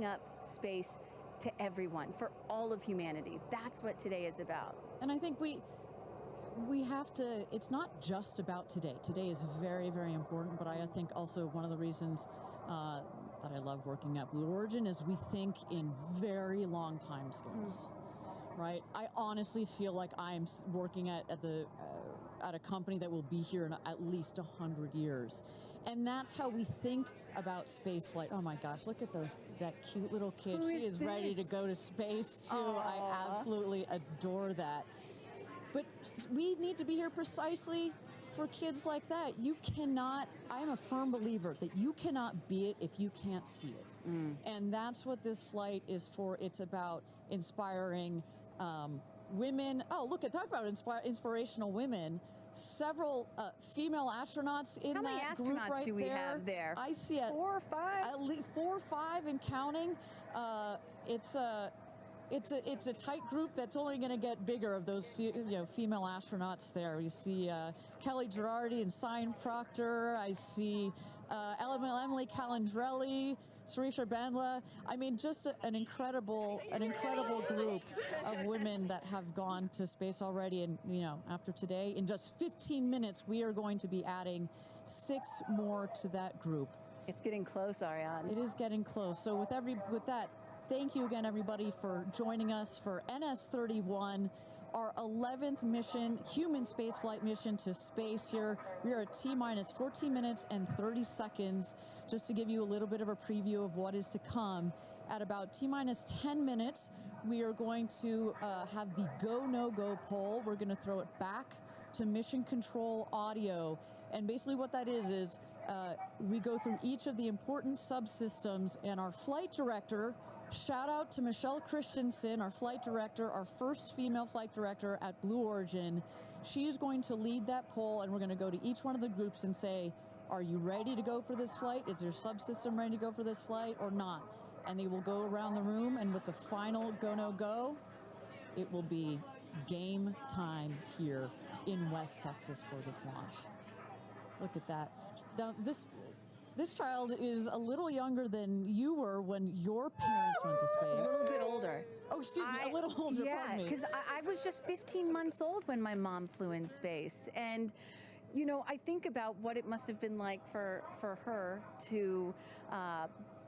up space to everyone, for all of humanity. That's what today is about. And I think we have to, it's not just about today. Today is very, very important, but I think also one of the reasons that I love working at Blue Origin is we think in very long time scales, right? I honestly feel like I'm working at a company that will be here in at least 100 years. And that's how we think about space flight. Oh my gosh, look at that cute little kid. She is ready to go to space too. Aww. I absolutely adore that. But we need to be here precisely for kids like that. You cannot, I am a firm believer that you cannot be it if you can't see it. And that's what this flight is for. It's about inspiring women. Oh, look at, talk about inspirational women. Several female astronauts in that group right there. How many astronauts do we have there? I see 4 or 5. At least 4 or 5 and counting. It's a tight group that's only going to get bigger of those female astronauts there. You see Kelly Girardi and Cyan Proctor. I see Emily Calandrelli, Sarisha Bandla. I mean, just an incredible group of women that have gone to space already. And after today, in just 15 minutes, we are going to be adding 6 more to that group. It's getting close, Ariane. It is getting close. So with that. Thank you again, everybody, for joining us for NS-31, our 11th mission, human spaceflight mission to space here. We are at T-minus 14 minutes and 30 seconds, just to give you a little bit of a preview of what is to come. At about T-minus 10 minutes, we are going to have the go, no-go poll. We're going to throw it back to mission control audio. And basically what that is we go through each of the important subsystems, and our flight director, shout out to Michelle Christensen, our flight director, our first female flight director at Blue Origin. She is going to lead that poll, and we're going to go to each one of the groups and say, are you ready to go for this flight? Is your subsystem ready to go for this flight or not? And they will go around the room, and with the final go, no, go, it will be game time here in West Texas for this launch. Look at that. Now, this child is a little younger than you were when your parents went to space. A little bit older. Oh, excuse me, a little older, pardon me. Yeah, because I was just 15 months old when my mom flew in space. And, I think about what it must have been like for her to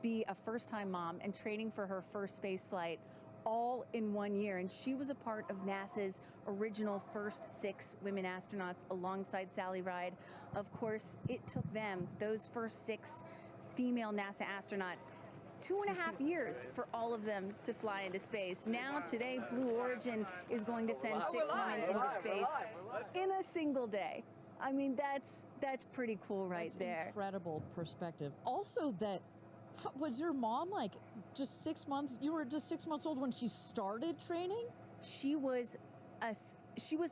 be a first-time mom and training for her first space flight all in 1 year. And she was a part of NASA's original first 6 women astronauts alongside Sally Ride. Of course, it took them, those first 6 female NASA astronauts, 2.5 years for all of them to fly into space. Now, today, Blue Origin is going to send 6 women into space in a single day. I mean, that's pretty cool right there. Incredible perspective. Also that, was your mom like just 6 months? You were just 6 months old when she started training? She was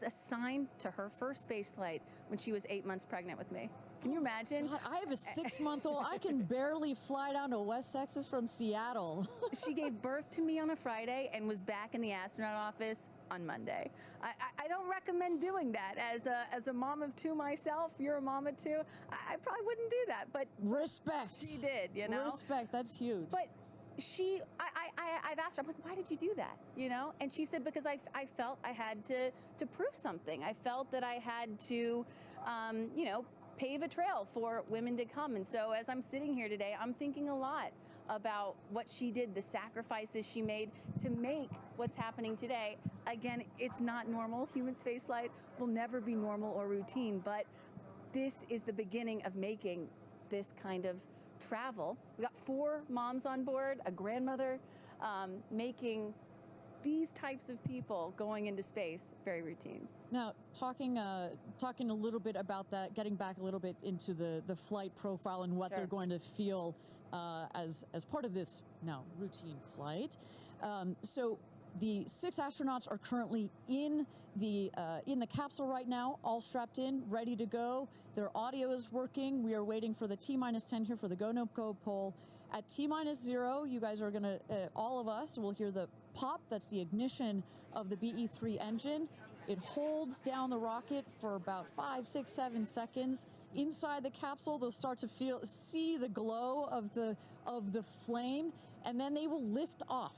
assigned to her first space flight when she was 8 months pregnant with me. Can you imagine? God, I have a 6-month-old. I can barely fly down to West Texas from Seattle. She gave birth to me on a Friday and was back in the astronaut office on Monday. I don't recommend doing that. As a mom of 2 myself, you're a mom of 2, I probably wouldn't do that, but respect. She did, Respect, that's huge. But I've asked her, I'm like, why did you do that? And she said, because I felt I had to prove something. I felt that I had to, pave a trail for women to come. And so as I'm sitting here today, I'm thinking a lot about what she did, the sacrifices she made to make what's happening today. Again, it's not normal. Human spaceflight will never be normal or routine, but this is the beginning of making this kind of travel. We got 4 moms on board, a grandmother, making these types of people going into space very routine. Now, talking a little bit about that, getting back a little bit into the flight profile and what they're going to feel as part of this now routine flight. So the 6 astronauts are currently in the capsule right now, all strapped in, ready to go. Their audio is working. We are waiting for the T-minus 10 here for the go, no go poll. At T-minus 0, you guys are gonna, all of us will hear the pop. That's the ignition of the BE-3 engine. It holds down the rocket for about 5, 6, 7 seconds. Inside the capsule, they'll start to see the glow of the flame, and then they will lift off.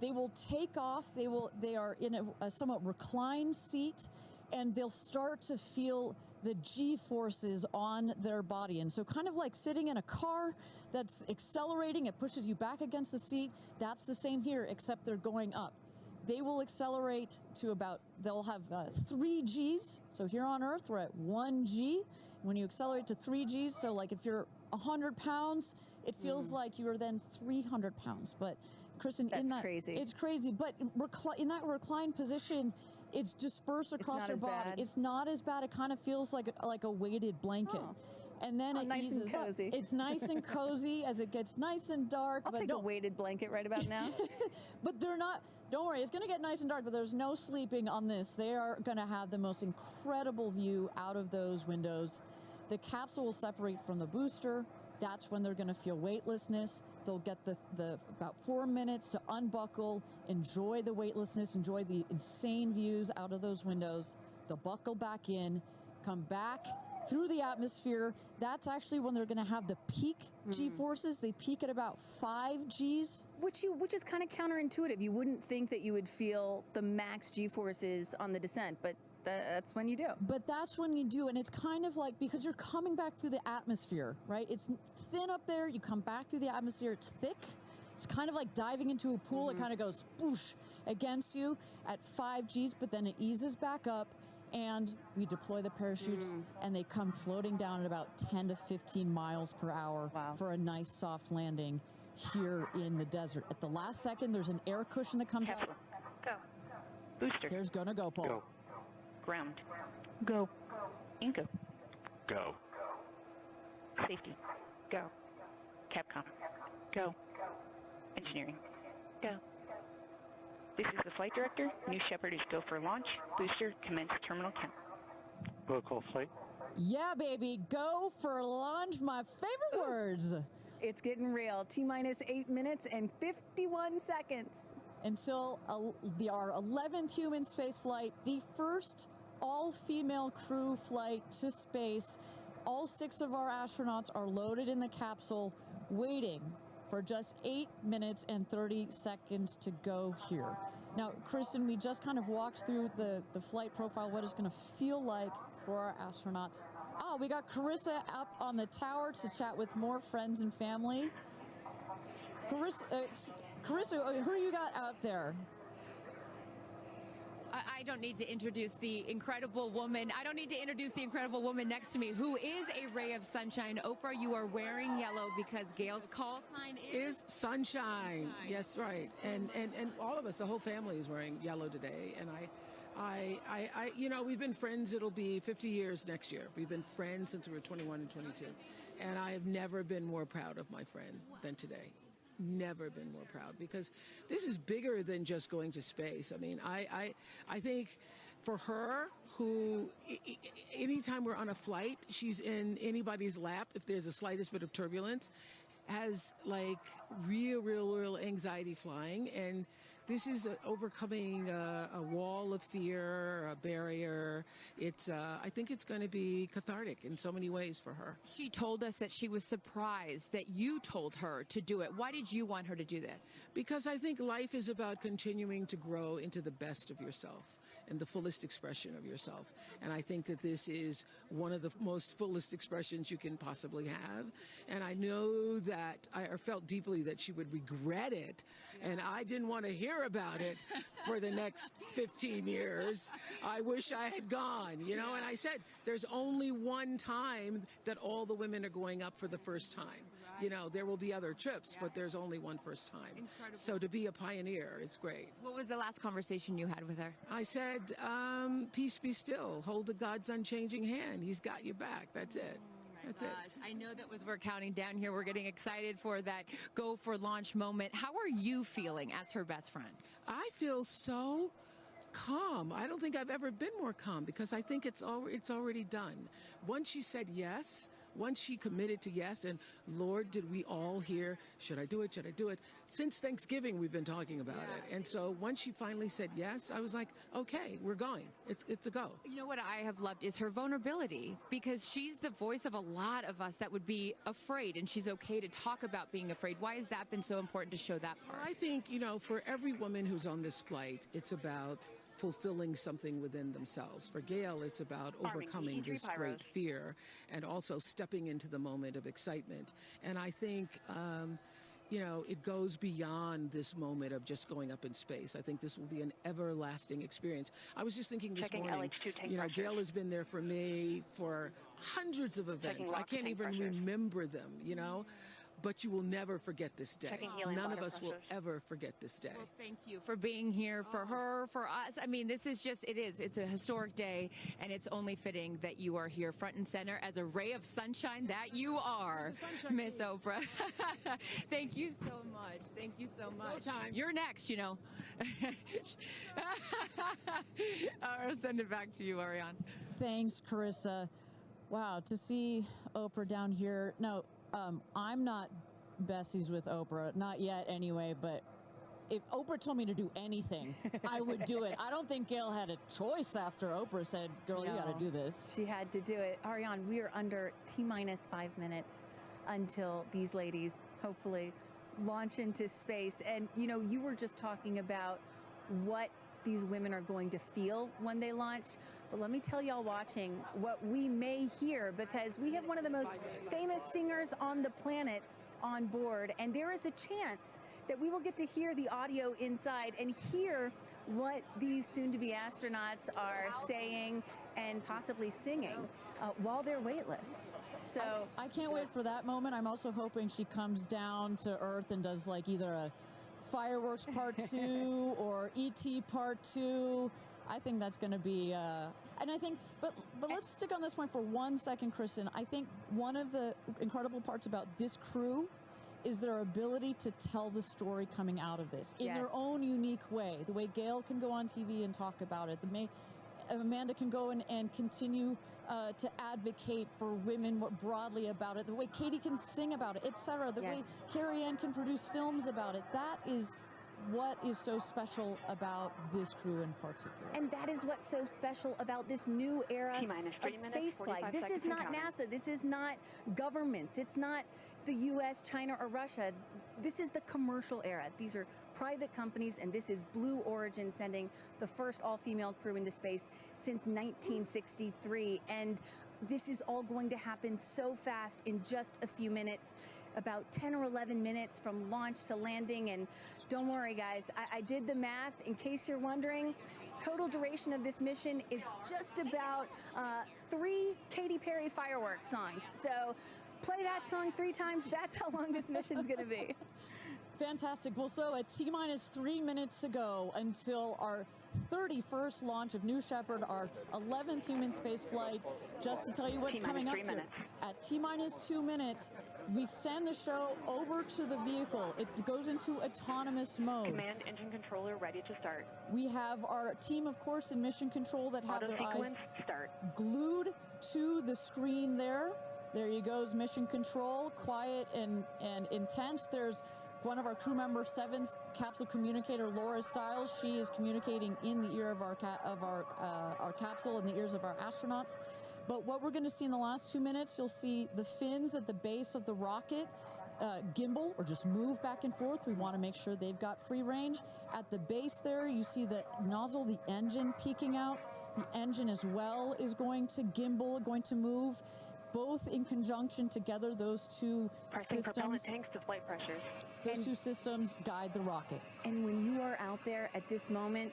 They will take off. They are in a somewhat reclined seat, and they'll start to feel the G-forces on their body. And so kind of like sitting in a car that's accelerating, it pushes you back against the seat. That's the same here, except they're going up. They will accelerate to about, they'll have 3 Gs. So here on Earth, we're at 1 G. When you accelerate to 3 Gs, so like if you're 100 pounds, it feels like you are then 300 pounds. But Kristen, crazy. It's crazy. But in that reclined position, it's dispersed across your body. Bad. It's not as bad. It kind of feels like a weighted blanket. Oh. And then it nice eases and cozy. up. It's nice and cozy as it gets nice and dark. I'll take a weighted blanket right about now. But they're not, don't worry, it's going to get nice and dark, but there's no sleeping on this. They are going to have the most incredible view out of those windows. The capsule will separate from the booster. That's when they're going to feel weightlessness. They'll get the about 4 minutes to unbuckle, enjoy the weightlessness, enjoy the insane views out of those windows. They'll buckle back in, come back through the atmosphere. That's actually when they're going to have the peak G-forces. They peak at about 5 Gs. Which is kind of counterintuitive. You wouldn't think that you would feel the max G-forces on the descent, but that's when you do. But that's when you do, and it's kind of like, because you're coming back through the atmosphere, right? It's thin up there, you come back through the atmosphere, it's thick. It's kind of like diving into a pool. It kind of goes spoosh against you at 5 Gs, but then it eases back up, and we deploy the parachutes, and they come floating down at about 10 to 15 miles per hour for a nice soft landing here in the desert. At the last second, there's an air cushion that comes out. Go. Booster. Here's gonna go, Paul. Go. Ground. Go. Inco. Go. Safety. Go. Capcom. Go. Engineering. Go. This is the flight director. New Shepard is go for launch. Booster, commence terminal count. Protocol flight. Yeah, baby, go for launch, my favorite words. It's getting real. T-minus 8 minutes and 51 seconds. Until our 11th human space flight, the first all-female crew flight to space. All 6 of our astronauts are loaded in the capsule, waiting for just 8 minutes and 30 seconds to go here. Now, Kristen, we just kind of walked through the flight profile, what it's going to feel like for our astronauts. Oh, we got Carissa up on the tower to chat with more friends and family. Carissa, who you got out there? I don't need to introduce the incredible woman. I don't need to introduce the incredible woman next to me, who is a ray of sunshine. Oprah, you are wearing yellow because Gayle's call sign is sunshine. Yes, right. And all of us, the whole family is wearing yellow today. And I you know, we've been friends. It'll be 50 years next year. We've been friends since we were 21 and 22. And I have never been more proud of my friend than today. Never been more proud, because this is bigger than just going to space. I mean, I think for her, who anytime we're on a flight, she's in anybody's lap if there's the slightest bit of turbulence, has like real anxiety flying. And this is overcoming a wall of fear, a barrier. It's I think it's going to be cathartic in so many ways for her. She told us that she was surprised that you told her to do it. Why did you want her to do this? Because I think life is about continuing to grow into the best of yourself and the fullest expression of yourself. And I think that this is one of the most fullest expressions you can possibly have. And I know that I felt deeply that she would regret it. And I didn't want to hear about it for the next 15 years. I wish I had gone, you know, and I said, there's only one time that all the women are going up for the first time. You know, there will be other trips, but there's only one first time. Incredible. So to be a pioneer is great. What was the last conversation you had with her? I said, peace be still. Hold the God's unchanging hand. He's got your back. That's it. That's it. I know that we're counting down here. We're getting excited for that go for launch moment. How are you feeling as her best friend? I feel so calm. I don't think I've ever been more calm, because I think it's already done. Once she said yes, once she committed to yes, and Lord, did we all hear, should I do it, should I do it? Since Thanksgiving, we've been talking about it. And so once she finally said yes, I was like, okay, we're going. It's a go. You know what I have loved is her vulnerability, because she's the voice of a lot of us that would be afraid, and she's okay to talk about being afraid. Why has that been so important to show that part? I think, you know, for every woman who's on this flight, it's about fulfilling something within themselves. For Gayle, it's about overcoming this great fear and also stepping into the moment of excitement. And I think, you know, it goes beyond this moment of just going up in space. I think this will be an everlasting experience. I was just thinking this morning, you know, Gayle has been there for me for hundreds of events. I can't even remember them, you know. But you will never forget this day. None of us will ever forget this day. Well, thank you for being here, for her, for us. I mean, this is just, it's a historic day, and it's only fitting that you are here front and center as a ray of sunshine that you are, Miss Oprah. Thank you so much. Thank you so much. You're next, you know. I'll send it back to you, Ariane. Thanks, Carissa. Wow, to see Oprah down here. No, I'm not besties with Oprah, not yet anyway, but if Oprah told me to do anything, I would do it. I don't think Gayle had a choice after Oprah said, girl, you got to do this. She had to do it. Ariane, we are under T-minus 5 minutes until these ladies hopefully launch into space. And, you know, you were just talking about what these women are going to feel when they launch. But let me tell y'all watching what we may hear, because we have one of the most famous singers on the planet on board, and there is a chance that we will get to hear the audio inside and hear what these soon-to-be astronauts are saying and possibly singing while they're weightless. So I can't wait for that moment. I'm also hoping she comes down to Earth and does like either a Fireworks Part 2 or E.T. Part 2. I think that's going to be, and I think, but let's stick on this point for 1 second, Kristen. I think one of the incredible parts about this crew is their ability to tell the story coming out of this in their own unique way. The way Gayle can go on TV and talk about it. Amanda can go and continue to advocate for women more broadly about it. The way Katy can sing about it, etc. The way Kerianne can produce films about it. That is what is so special about this crew in particular. And that is what's so special about this new era of space flight. This is not NASA. This is not governments. It's not the U.S., China, or Russia. This is the commercial era. These are private companies, and this is Blue Origin sending the first all-female crew into space since 1963. And this is all going to happen so fast in just a few minutes, about 10 or 11 minutes from launch to landing. And don't worry, guys, I did the math. In case you're wondering, total duration of this mission is just about 3 Katy Perry fireworks songs. So play that song 3 times. That's how long this mission's going to be. Fantastic. Well, so at T-minus 3 minutes to go until our 31st launch of New Shepard, our 11th human space flight. Just to tell you what's coming up here. At T-minus 2 minutes, we send the show over to the vehicle. It goes into autonomous mode. Command engine controller ready to start. We have our team, of course, in mission control that have their eyes glued to the screen there. There you goes, mission control, quiet and intense. There's one of our crew member 7's capsule communicator, Laura Stiles. She is communicating in the ear of our capsule, in the ears of our astronauts. But what we're going to see in the last 2 minutes, you'll see the fins at the base of the rocket gimbal or just move back and forth. We want to make sure they've got free range. At the base there, you see the nozzle, the engine peeking out. The engine as well is going to gimbal, going to move. Both in conjunction together, those two systems. Propellant tanks to flight pressures. Those two systems guide the rocket. And when you are out there at this moment,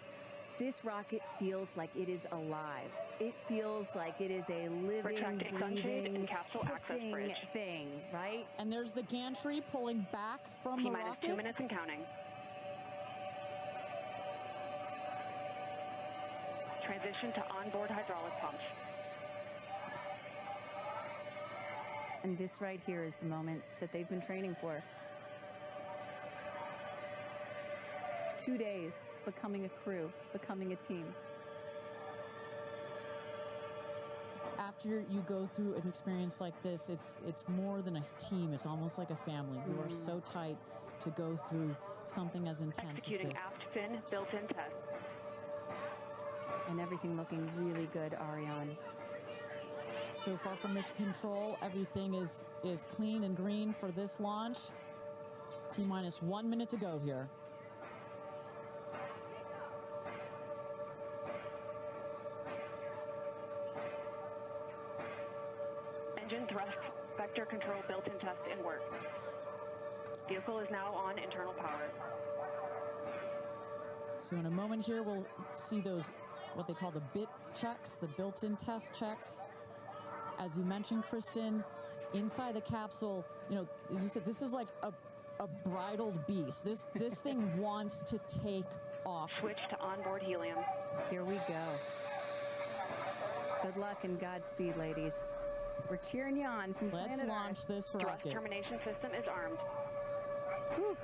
this rocket feels like it is alive. It feels like it is a living, breathing, pulsing thing, right? And there's the gantry pulling back from the rocket. T-minus 2 minutes and counting. Transition to onboard hydraulic pumps. And this right here is the moment that they've been training for. 2 days, becoming a crew, becoming a team. after you go through an experience like this, it's more than a team. It's almost like a family. You are so tight to go through something as intense Executing as this. aft fin built-in test. And everything looking really good, Ariane. So far from mission control, everything is clean and green for this launch. T-minus 1 minute to go here. Engine thrust vector control built-in test in work. Vehicle is now on internal power. So in a moment here, we'll see those, what they call the bit checks, the built-in test checks. As you mentioned, Kristen, inside the capsule, you know, as you said, this is like a bridled beast. This thing wants to take off. Switch to onboard helium. Here we go. Good luck and Godspeed, ladies. We're cheering you on from Let's planet launch Earth. this Thrust rocket. termination system is armed. Whew.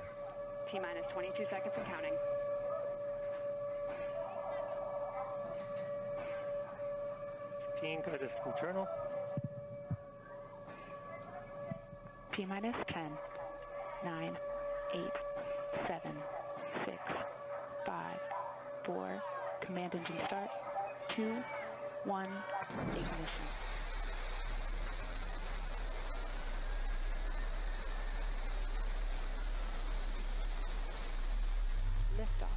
T-minus 22 seconds and counting. Go to internal. T-minus 10, 9, 8, 7, 6, 5, 4, command engine start, 2, 1, ignition. Liftoff.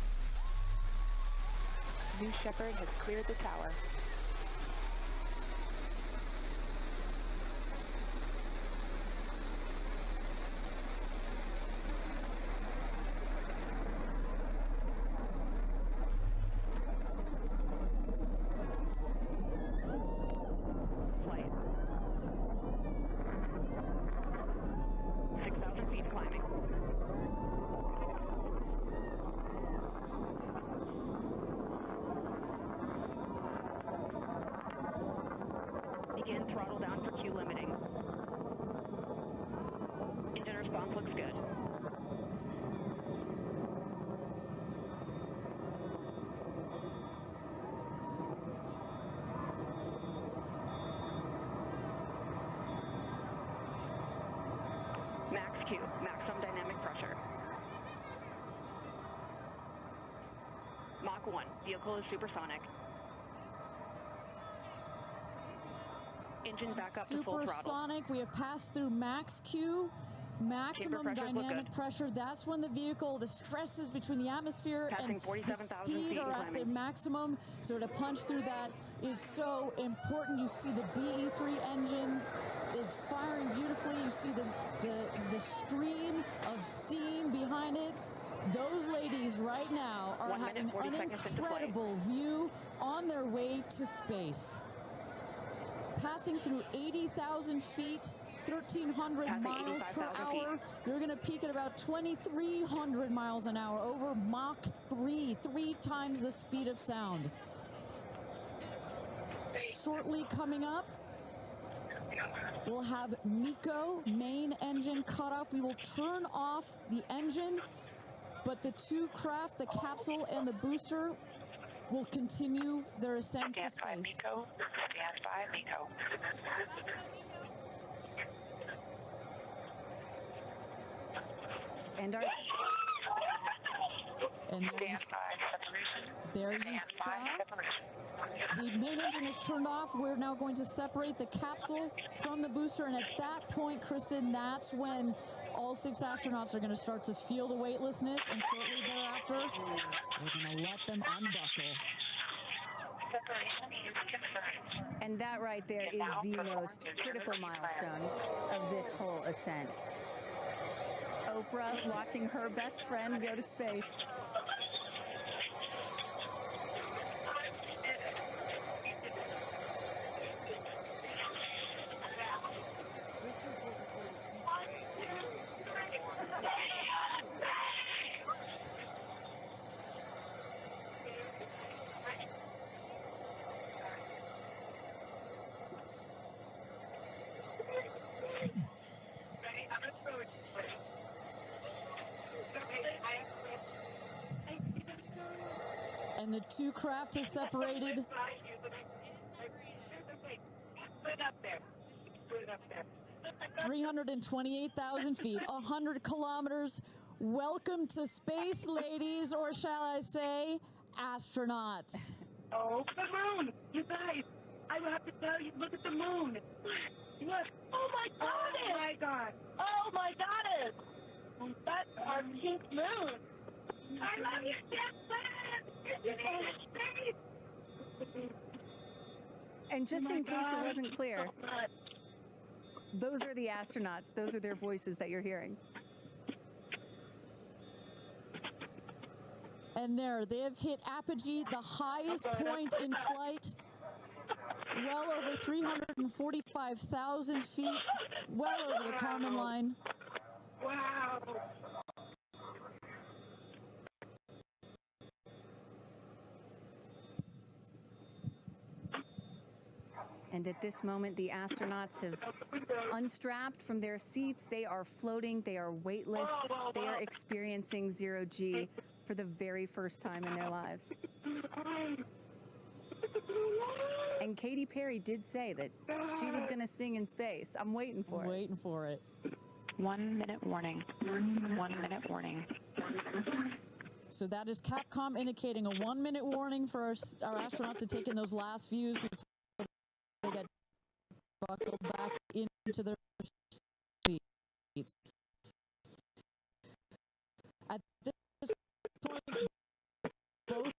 New Shepard has cleared the tower. Flight. 6,000 feet climbing. Begin throttle down for Q limiting. Engine response looks good. Max Q, maximum dynamic pressure. Mach 1, vehicle is supersonic. Engine back up to full throttle. Supersonic, we have passed through max Q, maximum pressures look dynamic good. pressure. That's when the vehicle, the stresses between the atmosphere Passing and the 47,000 speed feet are and at their climbing. maximum. So to punch through that is so important. You see the BE3 engines is firing beautifully. You see the stream of steam behind it. Those ladies right now are 1 minute, having 40 an seconds into flight. incredible view on their way to space. Passing through 80,000 feet, 1,300 Passing miles per 85,000 hour. feet. You're going to peak at about 2,300 miles an hour over Mach 3, 3 times the speed of sound. Shortly coming up, we'll have MECO, main engine cutoff. We will turn off the engine, but the two craft, the capsule and the booster, will continue their ascent to space. MECO. Stand by, MECO. And our And there you saw the main engine is turned off. We're now going to separate the capsule from the booster, and at that point, Kristen, that's when all 6 astronauts are going to start to feel the weightlessness, and shortly thereafter, we're going to let them unbuckle. Separation is confirmed. And that right there is the most critical milestone of this whole ascent. Oprah watching her best friend go to space. And the two craft is separated. 328,000 feet, 100 kilometers. Welcome to space, ladies, or shall I say, astronauts. Oh, the moon! You guys, I have to tell you, look at the moon. Look. Oh my God! Oh my God! Oh my goddess! That's our pink moon. I love you, Shepard! And just in case it wasn't clear, those are the astronauts. Those are their voices that you're hearing. And there, they have hit apogee, the highest point in flight, well over 345,000 feet, well over the Kármán line. Wow! And at this moment, the astronauts have unstrapped from their seats. They are floating. They are weightless. They are experiencing zero G for the very first time in their lives. And Katy Perry did say that she was going to sing in space. I'm waiting for it. Waiting for it. 1 minute warning. 1 minute warning. So that is Capcom indicating a 1 minute warning for our astronauts to take in those last views before they get buckled back into their seats. At this point, both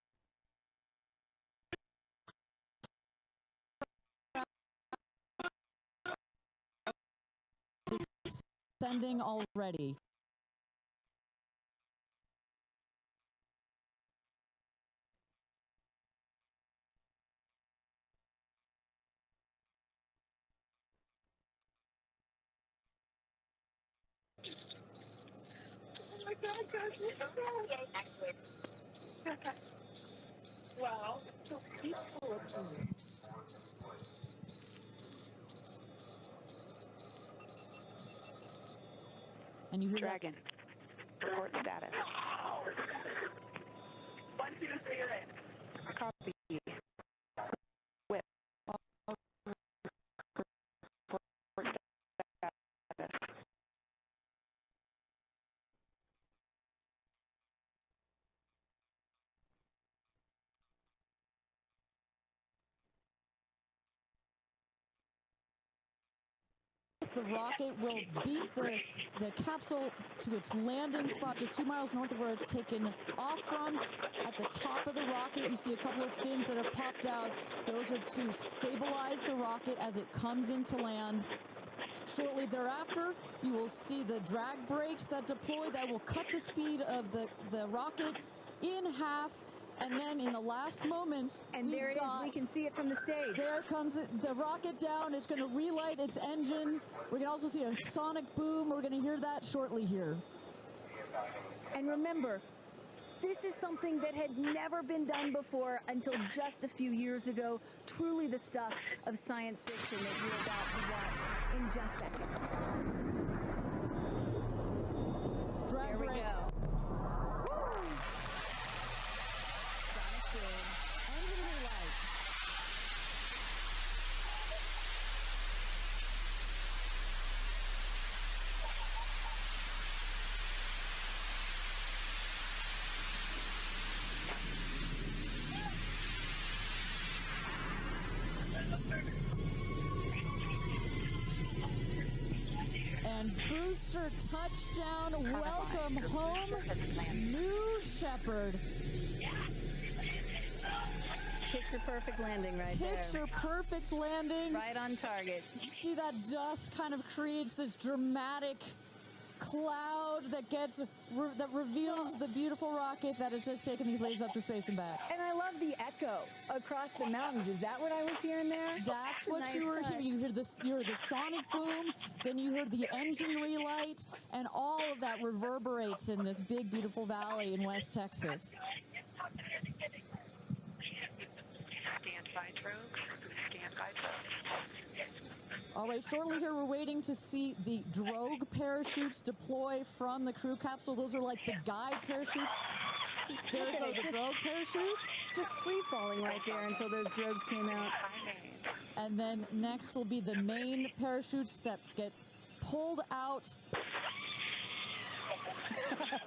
descending already. Wow, so peaceful. And you hear Dragon. Report status. Copy. Whip. Report status. the rocket will beat the capsule to its landing spot just 2 miles north of where it's taken off from. At the top of the rocket, you see a couple of fins that have popped out. Those are to stabilize the rocket as it comes into land. Shortly thereafter, you will see the drag brakes that deploy that will cut the speed of the rocket in half. And then in the last moments, and there it is, we can see it from the stage. There comes the rocket down. It's going to relight its engine. We're going to also see a sonic boom. We're going to hear that shortly here. And remember, this is something that had never been done before until just a few years ago. Truly the stuff of science fiction that you're about to watch in just seconds. Drag there we brakes. go. Engine relight. And booster touchdown, welcome home, New Shepard. Picture perfect landing right there. Picture perfect landing. Right on target. See that dust kind of creates this dramatic cloud that that reveals the beautiful rocket that has just taken these ladies up to space and back. And I love the echo across the mountains. Is that what I was hearing there? That's what nice you were hearing. You heard the sonic boom, then you heard the engine relight, and all of that reverberates in this big, beautiful valley in West Texas. All right, shortly here we're waiting to see the drogue parachutes deploy from the crew capsule. Those are like the guide parachutes. There go the drogue parachutes. Just free falling right there until those drogues came out. And then next will be the main parachutes that get pulled out.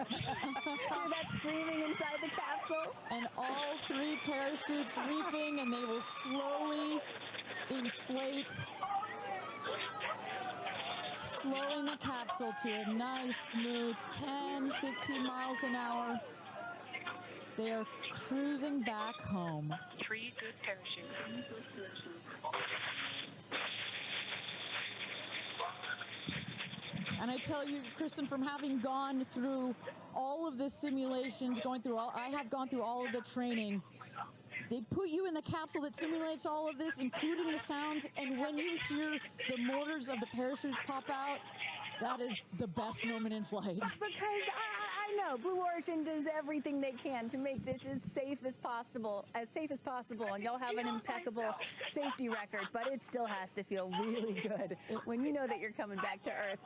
Hear that screaming inside the capsule? And all 3 parachutes reefing, and they will slowly inflate, slowing the capsule to a nice, smooth 10, 15 miles an hour. They are cruising back home. 3 good parachutes. And I tell you, Kristen, from having gone through all of the simulations, I have gone through all of the training. They put you in the capsule that simulates all of this, including the sounds, and when you hear the motors of the parachutes pop out, that is the best moment in flight. Because I know Blue Origin does everything they can to make this as safe as possible, and y'all have an impeccable safety record, but it still has to feel really good when you know that you're coming back to Earth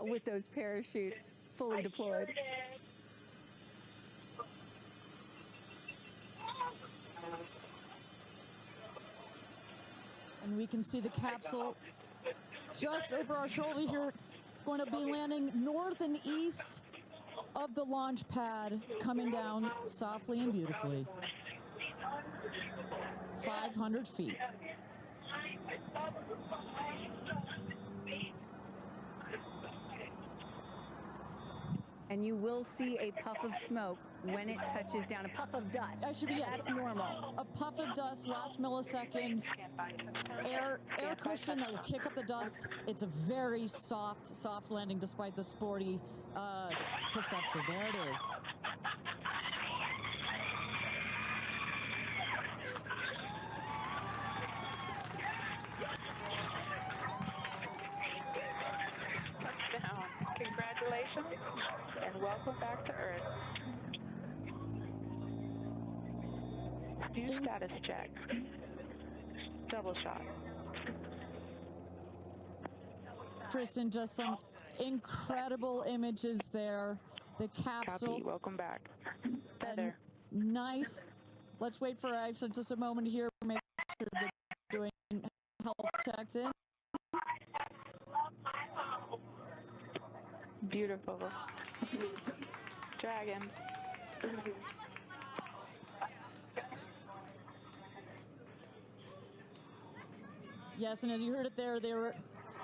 with those parachutes fully deployed. And we can see the capsule just over our shoulder here, going to be landing north and east of the launch pad, coming down softly and beautifully. 500 feet. And you will see a puff of smoke when it touches down, a puff of dust. That's normal. A puff of dust, last milliseconds, air cushion that will kick up the dust. It's a very soft landing despite the sporty perception. There it is. Touchdown. Congratulations and welcome back to Earth. Do status check. Double shot. Kristen, just some incredible images there. The capsule. Copy. Welcome back. Better. Nice. Let's wait for Aisha just a moment here. Make sure they're doing health checks in. Beautiful. Dragon. Yes, and as you heard it there,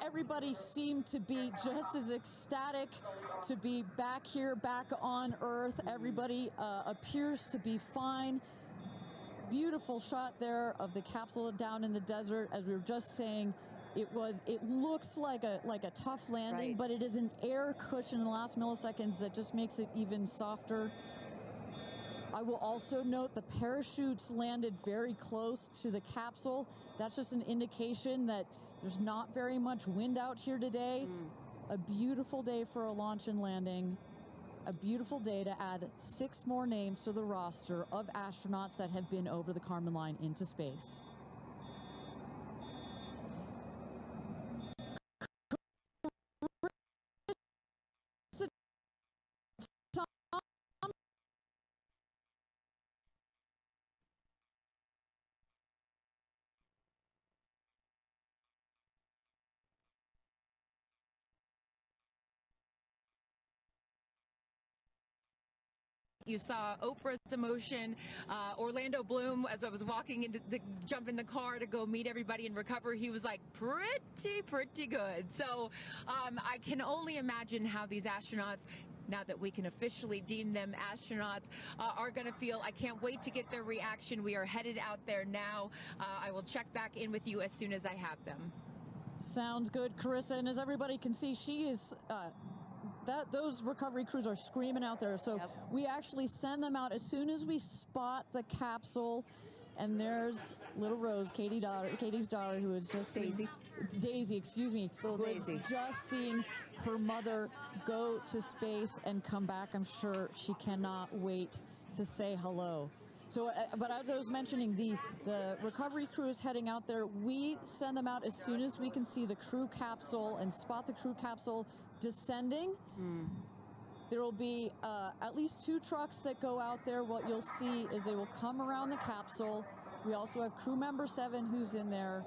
everybody seemed to be just as ecstatic to be back here, back on Earth. Everybody appears to be fine. Beautiful shot there of the capsule down in the desert. As we were just saying, it looks like a tough landing, right, but it is an air cushion in the last milliseconds that just makes it even softer. I will also note the parachutes landed very close to the capsule. That's just an indication that there's not very much wind out here today. A beautiful day for a launch and landing. A beautiful day to add 6 more names to the roster of astronauts that have been over the Kármán line into space. You saw Oprah's emotion, Orlando Bloom, as I was walking into jump in the car to go meet everybody and recover, he was like, pretty good. So I can only imagine how these astronauts, now that we can officially deem them astronauts, are going to feel. I can't wait to get their reaction. We are headed out there now. I will check back in with you as soon as I have them. Sounds good, Carissa. And as everybody can see, she is... those recovery crews are screaming out there. So we actually send them out as soon as we spot the capsule. And there's little Rose, Katy's daughter, who is just Daisy, excuse me, who is just seeing her mother go to space and come back. I'm sure she cannot wait to say hello. So, but as I was mentioning, the recovery crew is heading out there. We send them out as soon as we can see the crew capsule and spot the crew capsule descending. There will be at least 2 trucks that go out there. What you'll see is they will come around the capsule. We also have crew member 7 who's in there.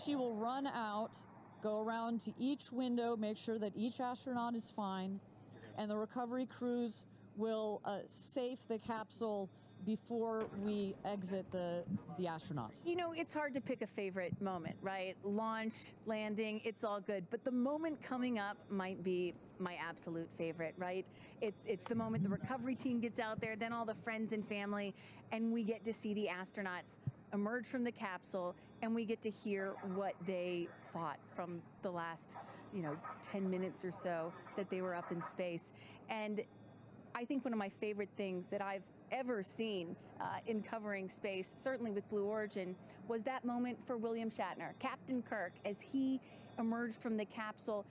She will run out, go around to each window, make sure that each astronaut is fine, and the recovery crews will safe the capsule before we exit the astronauts. You know, it's hard to pick a favorite moment, right? Launch, landing, it's all good. But the moment coming up might be my absolute favorite, right? It's the moment the recovery team gets out there, then all the friends and family, and we get to see the astronauts emerge from the capsule, and we get to hear what they thought from the last, 10 minutes or so that they were up in space. And I think one of my favorite things that I've ever seen in covering space, certainly with Blue Origin, was that moment for William Shatner, Captain Kirk, as he emerged from the capsule.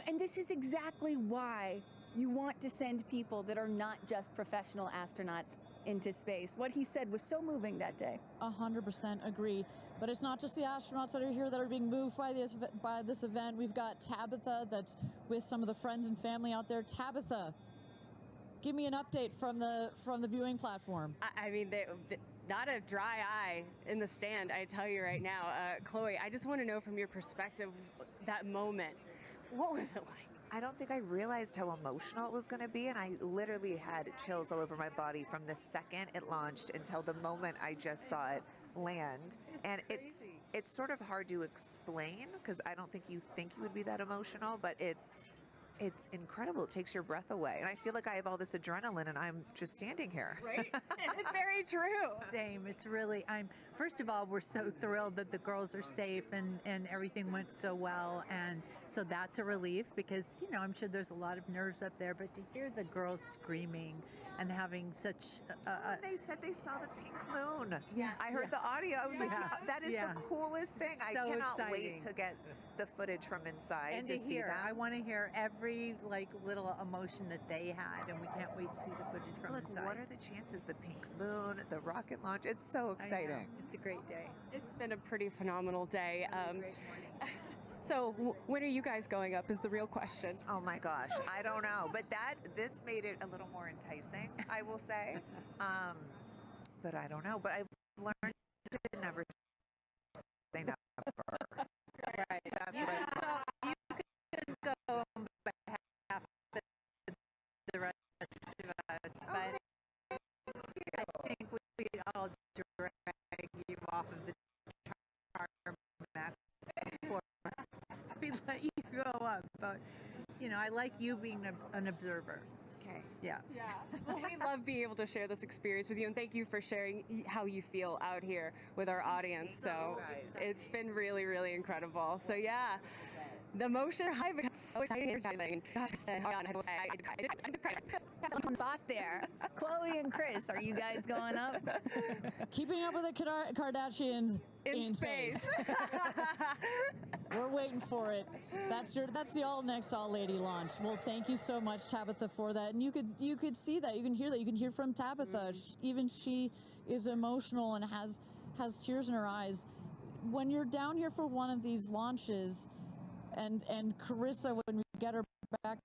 And this is exactly why you want to send people that are not just professional astronauts into space. What he said was so moving that day. 100% agree. But it's not just the astronauts that are here that are being moved by this event. We've got Tabitha that's with some of the friends and family out there. Tabitha, give me an update from the viewing platform. I mean, not a dry eye in the stand, I tell you right now. Chloe, I just want to know from your perspective, that moment, what was it like? I don't think I realized how emotional it was going to be, and I literally had chills all over my body from the second it launched until the moment I just saw it land. And it's sort of hard to explain, because I don't think you would be that emotional, but it's incredible. It takes your breath away. And I feel like I have all this adrenaline and I'm just standing here. Right? It's very true. Same. It's really, first of all, we're so thrilled that the girls are safe and everything went so well. And so that's a relief, because, I'm sure there's a lot of nerves up there, but to hear the girls screaming and having such they said they saw the pink moon. Yeah. I heard the audio. I was like, that is the coolest thing. I So cannot exciting. wait to get the footage from inside And to to see hear, that. I want to hear every little emotion that they had, and we can't wait to see the footage from Look, inside. what are the chances? The pink moon, the rocket launch. It's so I know. exciting. It's a great day. It's been a pretty phenomenal day. Great morning. So when are you guys going up is the real question. Oh my gosh, I don't know, but this made it a little more enticing, I will say. But I don't know. But I've learned to never say never. Right. That's what I You can go on behalf of the rest of us, but I think we all drag you off of the tarmac before we let you go up. But, I like you being an observer. Okay. Yeah. Yeah. Well, we love being able to share this experience with you, and thank you for sharing how you feel out here with our audience. So it's been really, really incredible. So yeah, the motion hive is so exciting and energizing. Gosh, On spot there. Chloe and Chris, are you guys going up? Keeping up with the Kardashians in space. We're waiting for it. That's the all lady launch. Well, thank you so much, Tabitha, for that. And you could see that, you can hear that, you can hear from Tabitha. Even she is emotional and has tears in her eyes. When you're down here for one of these launches, and Carissa, when we get her back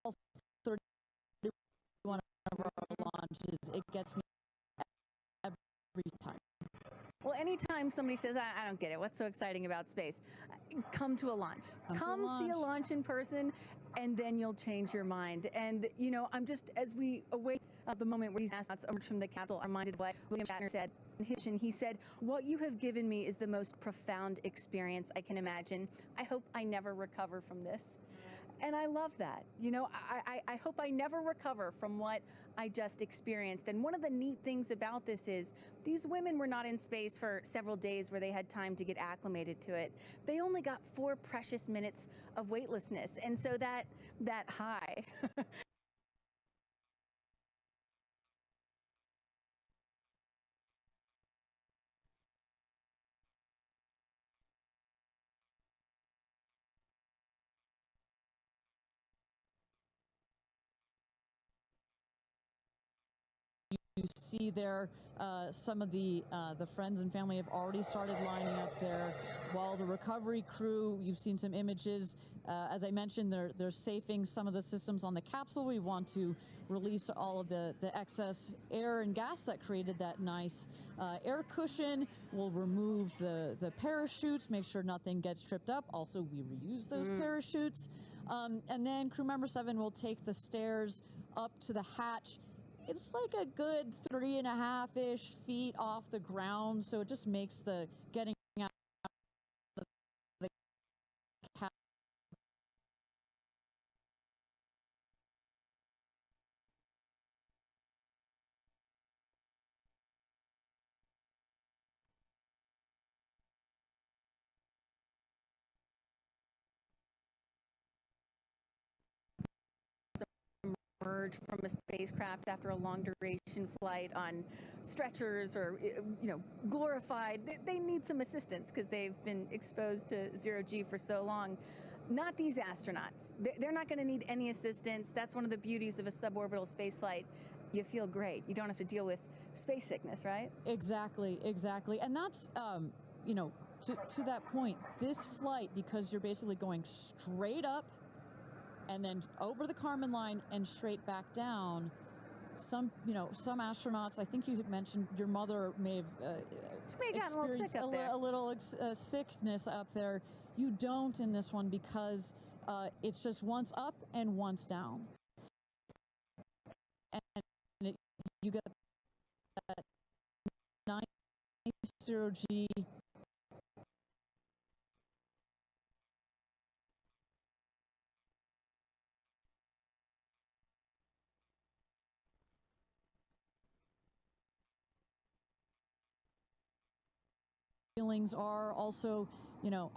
all 31 of our launches, it gets me every time. Well, anytime somebody says, I don't get it, what's so exciting about space? Come to a launch. Come see a launch in person, and then you'll change your mind. And, I'm just, as we await the moment where these astronauts emerge from the capsule, I'm reminded of what William Shatner said in his mission. He said, what you have given me is the most profound experience I can imagine. I hope I never recover from this. And I love that. I hope I never recover from what I just experienced. And one of the neat things about this is these women were not in space for several days where they had time to get acclimated to it. They only got 4 precious minutes of weightlessness. And so that high see there some of the friends and family have already started lining up there, while the recovery crew, you've seen some images. As I mentioned, they're safing some of the systems on the capsule. We want to release all of the excess air and gas that created that nice air cushion. We'll remove the parachutes, make sure nothing gets tripped up. Also, we reuse those parachutes. And then crew member 7 will take the stairs up to the hatch. It's like a good 3.5-ish feet off the ground, so it just makes the getting out of the hatch emerge from a spacecraft after a long duration flight on stretchers or, glorified. They need some assistance because they've been exposed to zero G for so long. Not these astronauts. They're not going to need any assistance. That's one of the beauties of a suborbital space flight. You feel great. You don't have to deal with space sickness, right? Exactly. And that's, to that point, this flight, because you're basically going straight up and then over the Kármán line and straight back down. Some astronauts, I think you mentioned your mother may have experienced a little sickness up there. You don't in this one because it's just once up and once down. And you get that nice zero G feelings are also,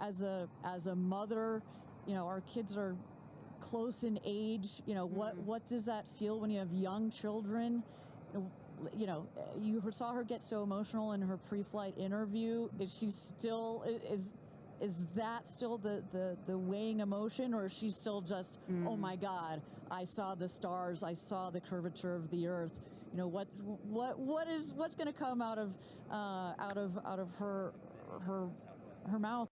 as a mother, our kids are close in age. What does that feel when you have young children? You saw her get so emotional in her pre-flight interview. Is that still the weighing emotion, or is she still just, oh my God, I saw the stars, I saw the curvature of the Earth? What's going to come out of her mouth?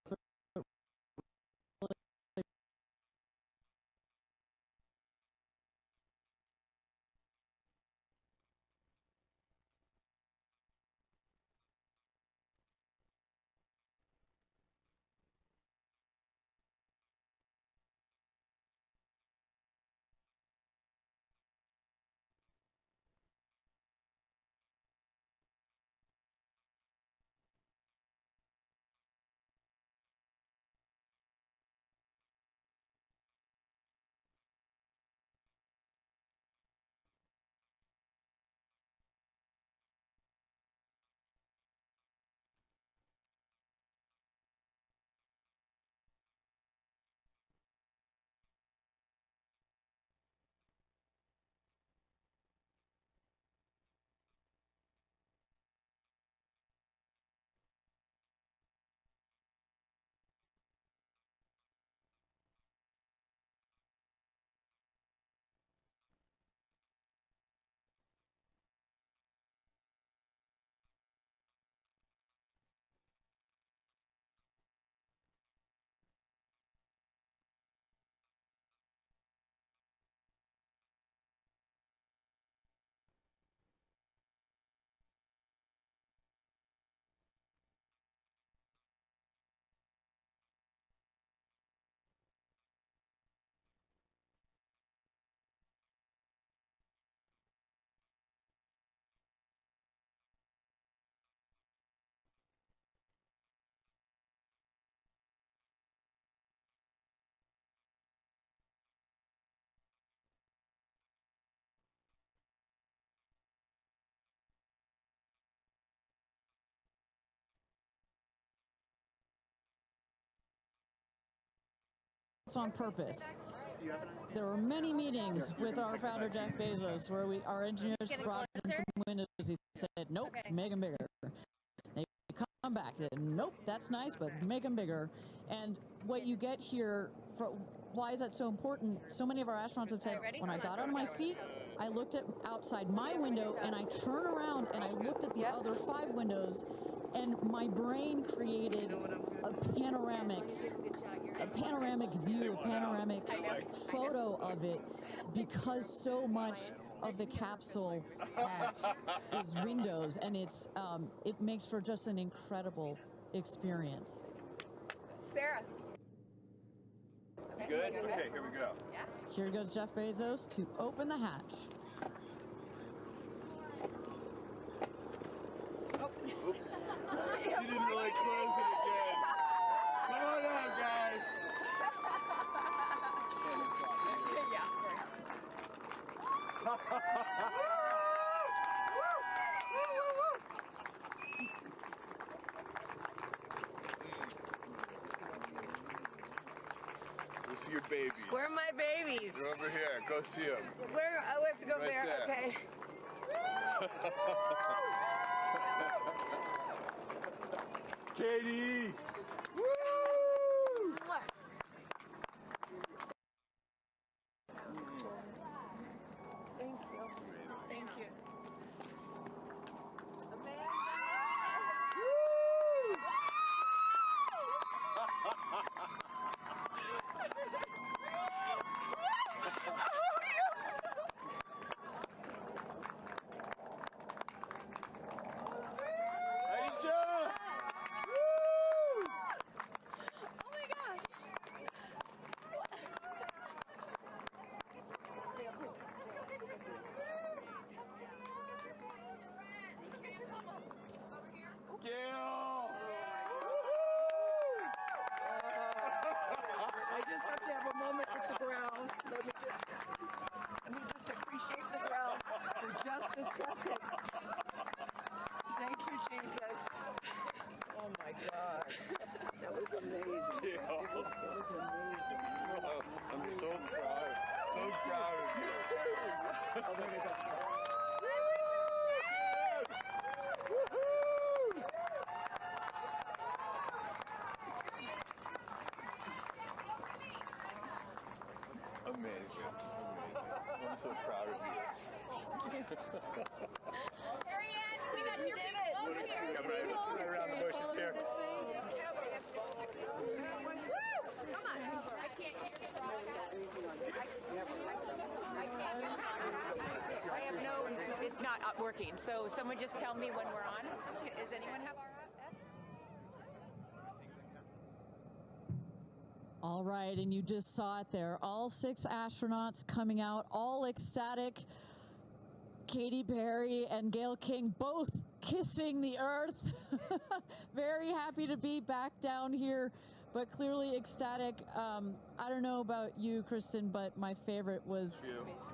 It's on purpose. There were many meetings with our founder, Jeff Bezos, where our engineers brought him some windows. He said, nope, make them bigger. They come back. Nope, that's nice, but make them bigger. And what you get here, why is that so important? So many of our astronauts have said, when I got out of my seat, I looked at outside my window, and I turned around and I looked at the other 5 windows, and my brain created a panoramic view, a panoramic photo of it, because so much of the capsule is windows, and it makes for just an incredible experience. Sarah. Good? Okay, here we go. Yeah. Here goes Jeff Bezos to open the hatch. Oops. She didn't really close it again. Come on out, guys. We'll see your babies. Where are my babies? They're over here. Go see them. Where? Oh, we have to go Right there. there. Okay. Katy! Woo! Thank you. Thank you. Aisha! Oh my gosh. Gayle! I just have to have a moment with the ground. Let me just appreciate the ground for just a second. Thank you, Jesus. Oh my God. That was amazing. Yeah. It was amazing. I'm so proud. So proud of you. Oh, there we go. Amazing. I'm so proud of you. Kerianne, we got your people over here. Come right around the bushes here. Come on. I can't hear you. I have no, it's not working. So someone just tell me when we're on. Does anyone have RF? All right, and you just saw it there. All 6 astronauts coming out, all ecstatic. Katy Perry and Gayle King both kissing the Earth. Very happy to be back down here, but clearly ecstatic. I don't know about you, Kristen, but my favorite was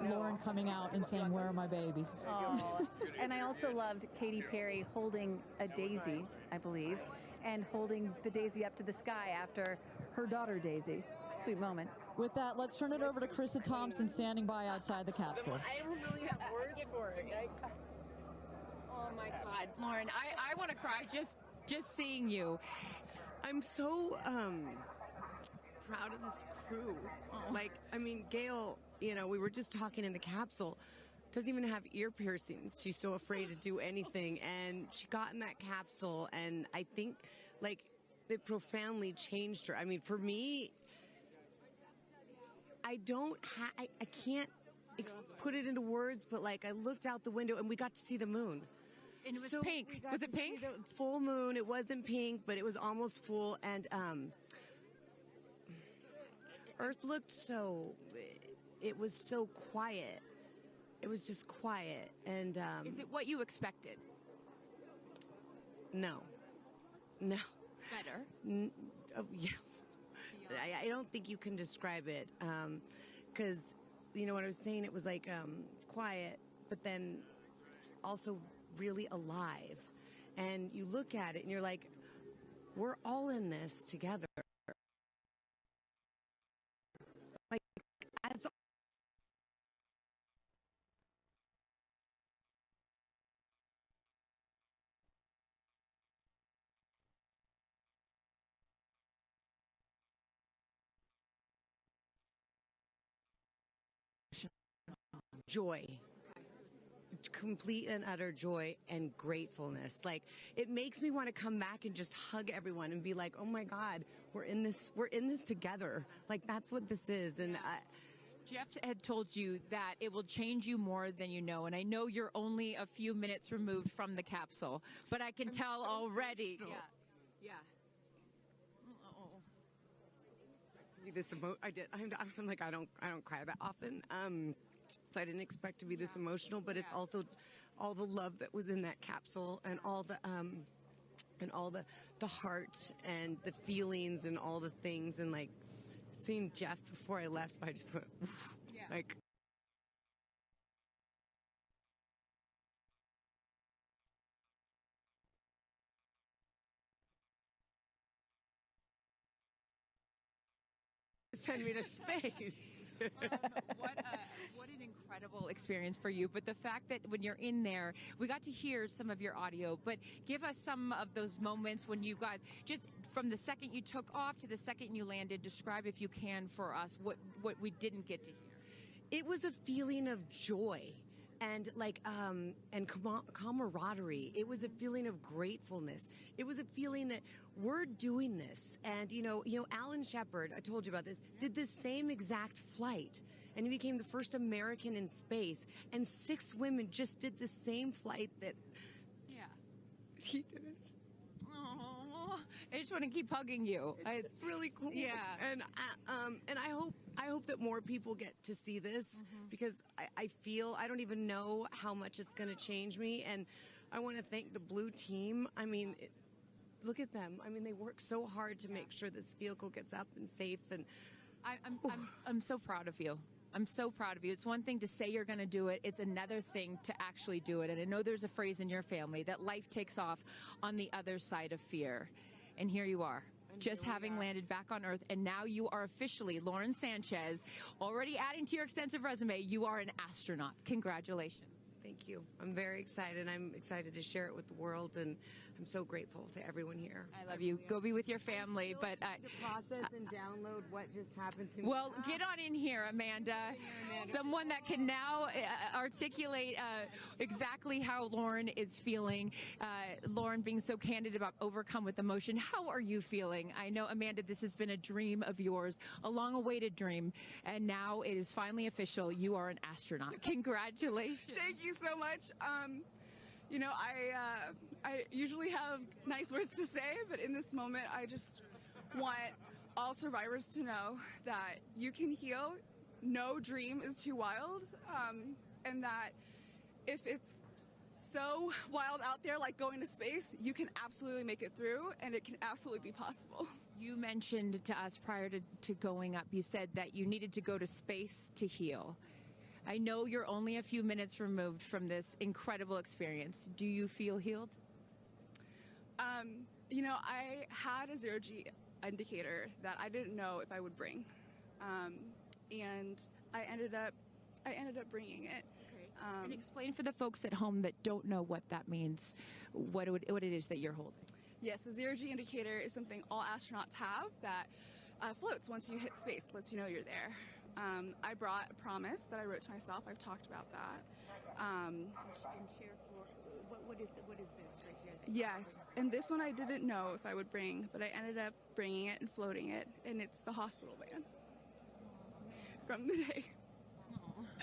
Lauren coming out and saying, "Where are my babies?" Oh, and I also loved Katy Perry holding a daisy, I believe, and holding the daisy up to the sky after her daughter Daisy. Sweet moment. With that, let's turn it over to Krista Thompson standing by outside the capsule. I don't really have words for it. Oh my God, Lauren, I want to cry just seeing you. I'm so proud of this crew. Like, I mean, Gayle, you know, we were just talking in the capsule, doesn't even have ear piercings. She's so afraid to do anything. And she got in that capsule, and I think, like, it profoundly changed her. I mean, for me, I can't put it into words, but, like, I looked out the window, and we got to see the moon. And it was pink. Was it pink? The full moon. It wasn't pink, but it was almost full. And Earth looked so, it was so quiet. It was just quiet. And is it what you expected? No. Better. Yeah. I don't think you can describe it, because you know what I was saying. It was like quiet, but then also really alive. And you look at it and you're like, we're all in this together. Like, as joy. complete and utter joy and gratefulness. Like, it makes me want to come back and just hug everyone and be like, oh my God, we're in this together. Like, that's what this is. And Jeff had told you that it will change you more than you know, and I know you're only a few minutes removed from the capsule, but I can tell so already. Emotional. Yeah. To be this I'm like, I don't cry that often. So I didn't expect to be this emotional, but it's also all the love that was in that capsule and all the heart and the feelings and all the things, and like seeing Jeff before I left, I just went, oof, like. Send me to space. What an incredible experience for you. But the fact that when you're in there, we got to hear some of your audio, but give us some of those moments when you guys, just from the second you took off to the second you landed, describe, if you can, for us what we didn't get to hear. It was a feeling of joy and camaraderie. It was a feeling of gratefulness. It was a feeling that we're doing this. And you know, Alan Shepard, I told you about this, did this same exact flight, and he became the first American in space. And 6 women just did the same flight that he did. Oh, I just want to keep hugging you. It's really cool. Yeah. And I hope that more people get to see this, because I feel, I don't even know how much it's going to change me. And I want to thank the Blue team. I mean, look at them. I mean, they work so hard to make sure this vehicle gets up and safe. And I'm so proud of you. I'm so proud of you. It's one thing to say you're going to do it. It's another thing to actually do it. And I know there's a phrase in your family that life takes off on the other side of fear. And here you are, just having landed back on Earth. And now you are officially, Lauren Sánchez, already adding to your extensive resume, you are an astronaut. Congratulations. Thank you. I'm very excited. I'm excited to share it with the world, and I'm so grateful to everyone here. I love you. Go be with your family. But to process and download what just happened to me. Well, get on in here, Amanda. Someone that can now articulate exactly how Lauren is feeling. Lauren being so candid about overcome with emotion. How are you feeling? I know, Amanda, this has been a dream of yours, a long-awaited dream, and now it is finally official. You are an astronaut. Congratulations. Thank you so much. You know, I usually have nice words to say, but in this moment, I just want all survivors to know that you can heal. No dream is too wild, and that if it's so wild out there, like going to space, you can absolutely make it through, and it can absolutely be possible. You mentioned to us prior to going up, you said that you needed to go to space to heal. I know you're only a few minutes removed from this incredible experience. Do you feel healed? You know, I had a 0G indicator that I didn't know if I would bring, and I ended up bringing it. Okay. And explain for the folks at home that don't know what that means, what it is that you're holding. Yes, the 0G indicator is something all astronauts have that floats once you hit space, lets you know you're there. I brought a promise that I wrote to myself. I've talked about that. And share for what is this right here? Yes, and this one I didn't know if I would bring, but I ended up bringing it and floating it, and it's the hospital van from the day.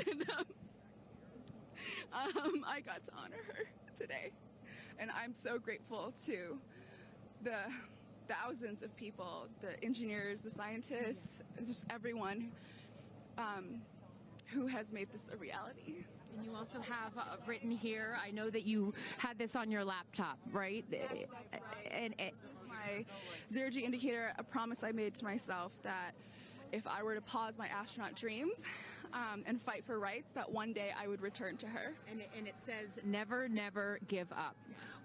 And, I got to honor her today, and I'm so grateful to the thousands of people, the engineers, the scientists, just everyone who has made this a reality. And you also have written here, I know that you had this on your laptop, right? Yes, this is my 0G indicator, a promise I made to myself that if I were to pause my astronaut dreams and fight for rights, that one day I would return to her. And it says, never, never give up.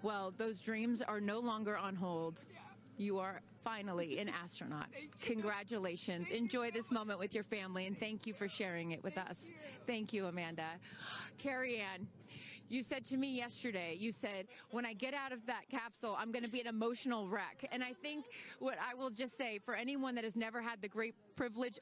Well, those dreams are no longer on hold. You are finally an astronaut. Congratulations. Enjoy this moment with your family, and thank you for sharing it with us. Thank you, Amanda. Kerianne, you said to me yesterday, you said, when I get out of that capsule, I'm going to be an emotional wreck. And I think what I will just say, for anyone that has never had the great privilege,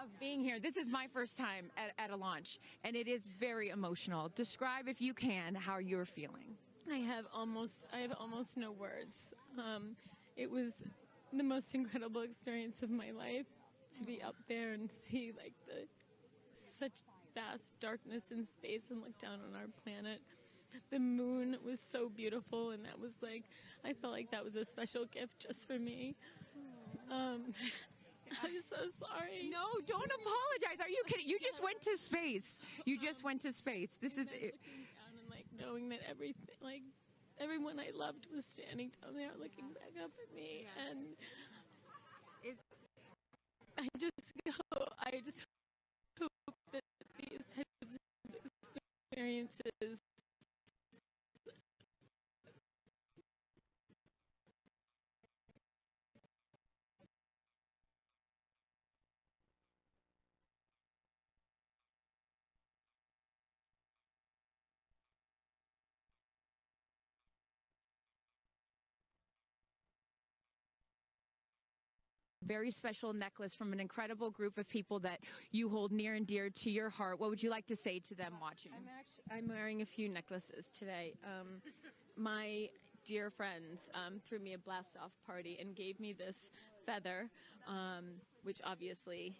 of being here. This is my first time at a launch, and it is very emotional. Describe, if you can, how you're feeling. I have almost no words. It was the most incredible experience of my life to be up there and see like such vast darkness in space and look down on our planet. The moon was so beautiful, and that was like, I felt like that was a special gift just for me. I'm so sorry. No, don't apologize. Are you kidding? You just went to space. You just went to space. This is it. Down and like knowing that everyone I loved was standing down there looking back up at me, and I just hope that these types of experiences very special necklace from an incredible group of people that you hold near and dear to your heart. What would you like to say to them watching? I'm wearing a few necklaces today. My dear friends threw me a blast-off party and gave me this feather, which obviously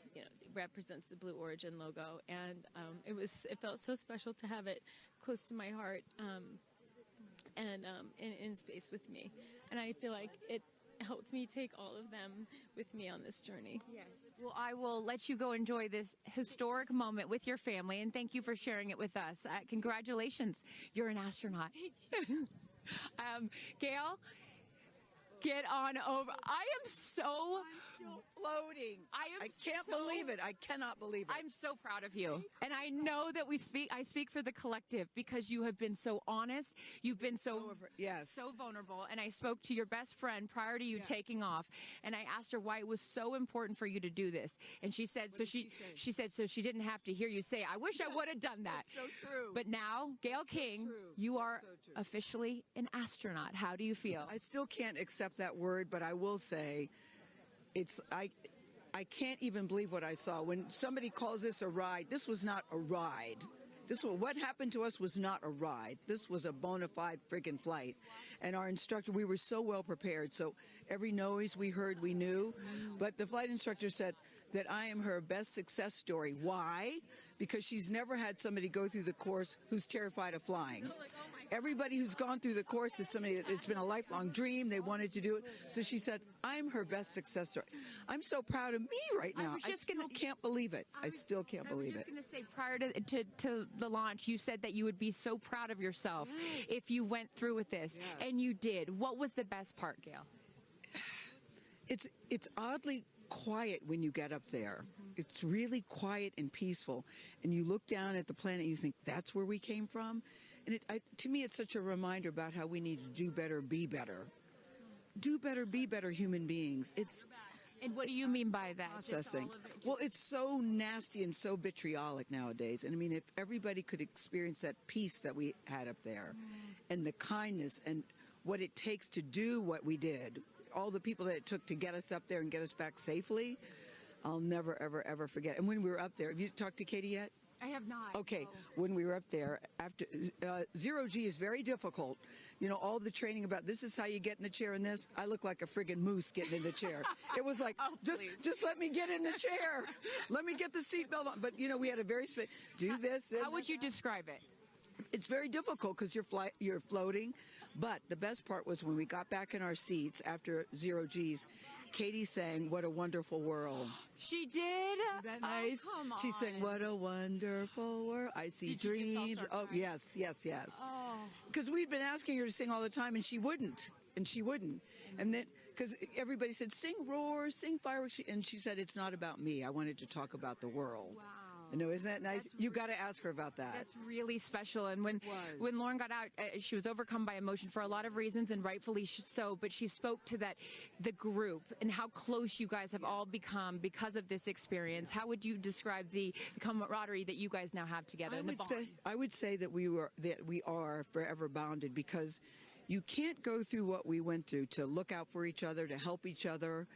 represents the Blue Origin logo, and it felt so special to have it close to my heart and in space with me, and I feel like it helped me take all of them with me on this journey. Yes. Well, I will let you go enjoy this historic moment with your family, and thank you for sharing it with us. Congratulations. You're an astronaut. Gayle, get on over. I am so floating. I can't believe it. I cannot believe it. I'm so proud of you. And I know that I speak for the collective, because you have been so honest. You've been so vulnerable. And I spoke to your best friend prior to you taking off, and I asked her why it was so important for you to do this. And she said, she said so she didn't have to hear you say, I wish I would have done that. That's so true. But now, Gayle King, you are officially an astronaut. How do you feel? I still can't accept that word, but I will say I can't even believe what I saw. When somebody calls this a ride, this was not a ride. What happened to us was not a ride. This was a bona fide friggin' flight. And our instructor, we were so well prepared. So every noise we heard, we knew. But the flight instructor said that I am her best success story. Why? Because she's never had somebody go through the course who's terrified of flying. Everybody who's gone through the course is somebody that it's been a lifelong dream. They wanted to do it. So she said, I'm her best success story. I'm so proud of me right now. I still can't believe it. I still can't believe it. I was just going to say, prior to the launch, you said that you would be so proud of yourself if you went through with this. And you did. What was the best part, Gayle? It's oddly quiet when you get up there. It's really quiet and peaceful. And you look down at the planet and you think, that's where we came from? And to me, it's such a reminder about how we need to do better, be better. Do better, be better human beings. And what do you mean by that? Processing. Well, it's so nasty and so vitriolic nowadays. And I mean, if everybody could experience that peace that we had up there, and the kindness and what it takes to do what we did, all the people that it took to get us up there and get us back safely, I'll never, ever, ever forget. And when we were up there, have you talked to Katy yet? I have not. Okay, when we were up there, after zero G is very difficult. You know, all the training about this is how you get in the chair and this. I look like a friggin' moose getting in the chair. It was like, just let me get in the chair. Let me get the seatbelt on. But, you know, we had a very do this. How would you describe it? It's very difficult because you're floating. But the best part was when we got back in our seats after zero G's, Katy sang "What a Wonderful World." She did? Isn't that nice? Oh, come on. She sang "What a Wonderful World." I see dreams. Oh, yes. Oh. Because we'd been asking her to sing all the time, and she wouldn't. And then, because everybody said, sing Roar, sing Fireworks. And she said, it's not about me. I wanted to talk about the world. Wow. I know, isn't that nice? You got to ask her about that. That's really special. And when Lauren got out, she was overcome by emotion for a lot of reasons, and rightfully so. But she spoke to the group and how close you guys have all become because of this experience. How would you describe the camaraderie that you guys now have together? I would say that we are forever bonded, because you can't go through what we went through to look out for each other, to help each other,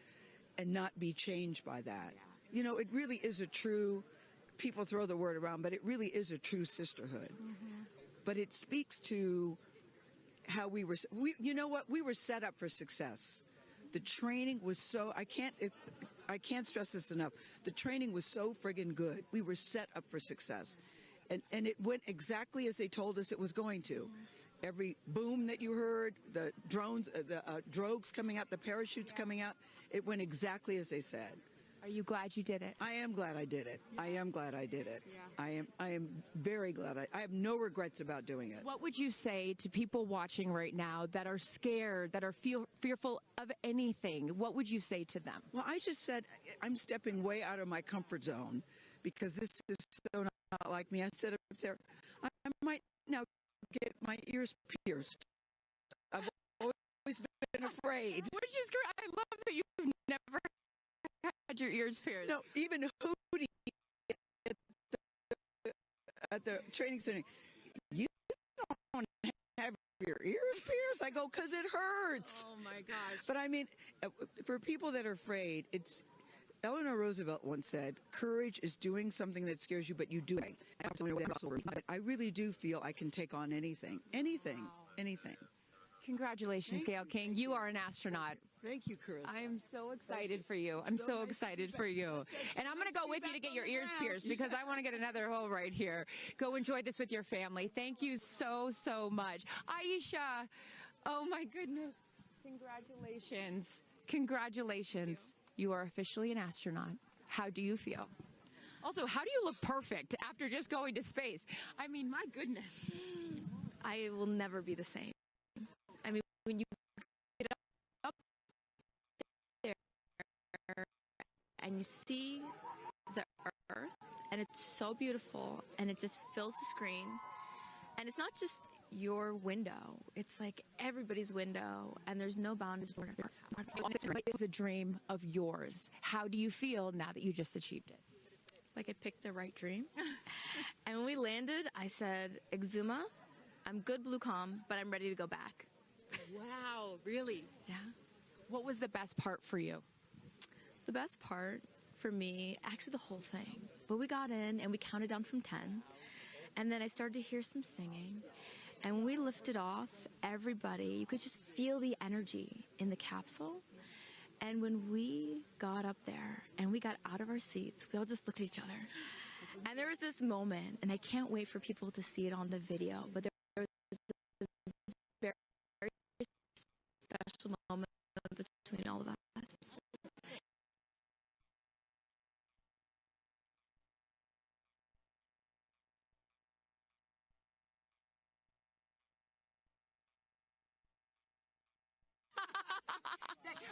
and not be changed by that. you know, it really is a true, people throw the word around, but it really is a true sisterhood. But it speaks to how we were, you know what, we were set up for success. The training was so, I can't stress this enough. The training was so friggin' good. We were set up for success. And it went exactly as they told us it was going to. Every boom that you heard, the drones, the drogues coming out, the parachutes coming out, it went exactly as they said. Are you glad you did it? I am glad I did it. I am glad I did it. I am very glad. I have no regrets about doing it. What would you say to people watching right now that are scared, that are fearful of anything? What would you say to them? Well, I just said I'm stepping way out of my comfort zone because this is so not like me. I said up there, I might now get my ears pierced. I've always been afraid. Which is great. I love that you've never had your ears pierced. No, even Hootie at the training center, you don't have your ears pierced? I go, because it hurts. Oh my gosh. But I mean, for people that are afraid, it's, Eleanor Roosevelt once said, courage is doing something that scares you, but you do it. I really do feel I can take on anything, anything. Congratulations, Gayle King. You are an astronaut. Thank you, Chris. I am so excited for you. I'm so excited for you. And I'm going to go with you to get your ears pierced because I want to get another hole right here. Go enjoy this with your family. Thank you so, so much. Aisha, oh my goodness. Congratulations. Congratulations. You are officially an astronaut. How do you feel? Also, how do you look perfect after just going to space? I mean, my goodness. I will never be the same. I mean, when you get up there and you see the Earth, and it's so beautiful, and it just fills the screen, and it's not just your window, it's like everybody's window, and there's no boundaries. It is a dream of yours. How do you feel now that you just achieved it? Like I picked the right dream. And when we landed, I said, Exuma, I'm good blue comm, but I'm ready to go back. Wow, really? Yeah. What was the best part for you? The best part for me, actually the whole thing. But we got in and we counted down from 10. And then I started to hear some singing. And when we lifted off, everybody, you could just feel the energy in the capsule. And when we got up there and we got out of our seats, we all just looked at each other. And there was this moment, and I can't wait for people to see it on the video, but there was a very, very special moment between all of us.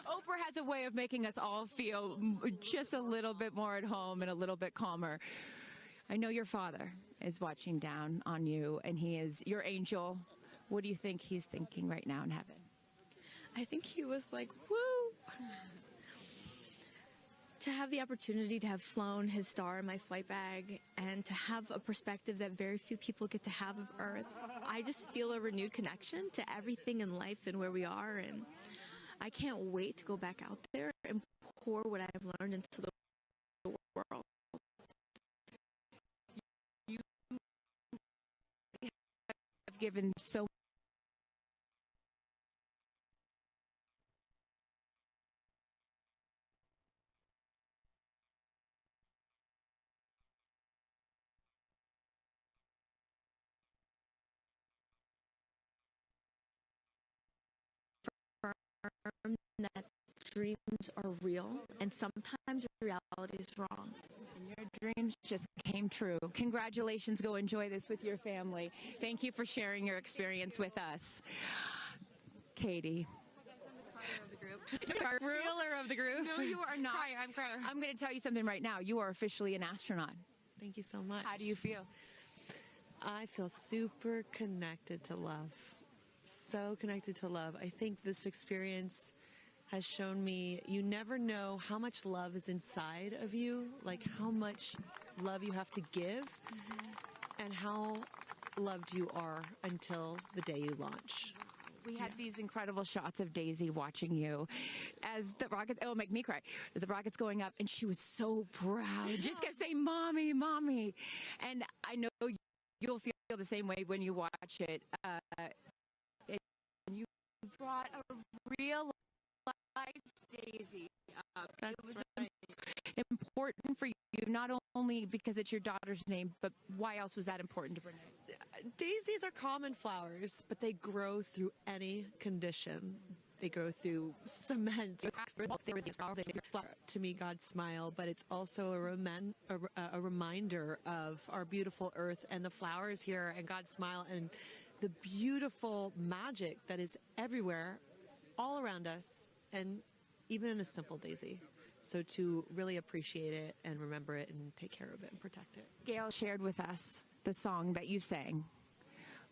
Oprah has a way of making us all feel just a little bit more at home and a little bit calmer. I know your father is watching down on you, and he is your angel. What do you think he's thinking right now in heaven? I think he was like, woo! To have the opportunity to have flown his star in my flight bag and to have a perspective that very few people get to have of Earth, I just feel a renewed connection to everything in life and where we are, and I can't wait to go back out there and pour what I've learned into the world. You have given so that dreams are real and sometimes reality is wrong. And your dreams just came true. Congratulations. Go enjoy this with your family. Thank you for sharing your experience with us. Katy. Ruler of the group. No, you are not. I'm crying. I'm going to tell you something right now. You are officially an astronaut. Thank you so much. How do you feel? I feel super connected to love. So connected to love. I think this experience has shown me you never know how much love is inside of you, like how much love you have to give, and how loved you are until the day you launch. We had these incredible shots of Daisy watching you as the rockets, it'll make me cry, as the rockets going up, and she was so proud. Just kept saying, "Mommy, Mommy." And I know you'll feel the same way when you watch it. And you brought a real life Daisy up. It was important for you, not only because it's your daughter's name, but why else was that important to bring it? Daisies are common flowers, but they grow through any condition. They grow through cement. To me, God's smile, but it's also a reminder of our beautiful earth and the flowers here and God's smile and the beautiful magic that is everywhere, all around us, and even in a simple daisy. So to really appreciate it and remember it and take care of it and protect it. Gayle shared with us the song that you sang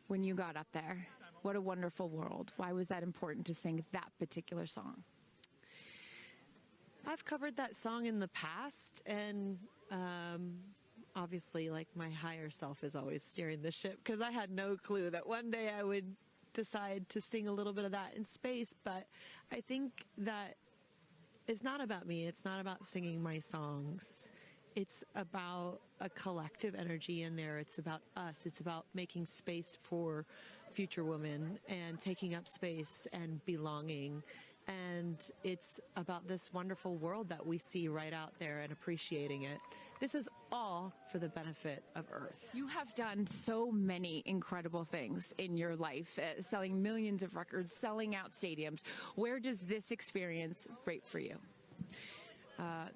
when you got up there. What a wonderful world. Why was that important to sing that particular song? I've covered that song in the past, and obviously, like, my higher self is always steering the ship, because I had no clue that one day I would decide to sing a little bit of that in space. But I think that it's not about me. It's not about singing my songs. It's about a collective energy in there. It's about us. It's about making space for future women and taking up space and belonging. And it's about this wonderful world that we see right out there and appreciating it. This is all for the benefit of Earth. You have done so many incredible things in your life, selling millions of records, selling out stadiums. Where does this experience rate for you?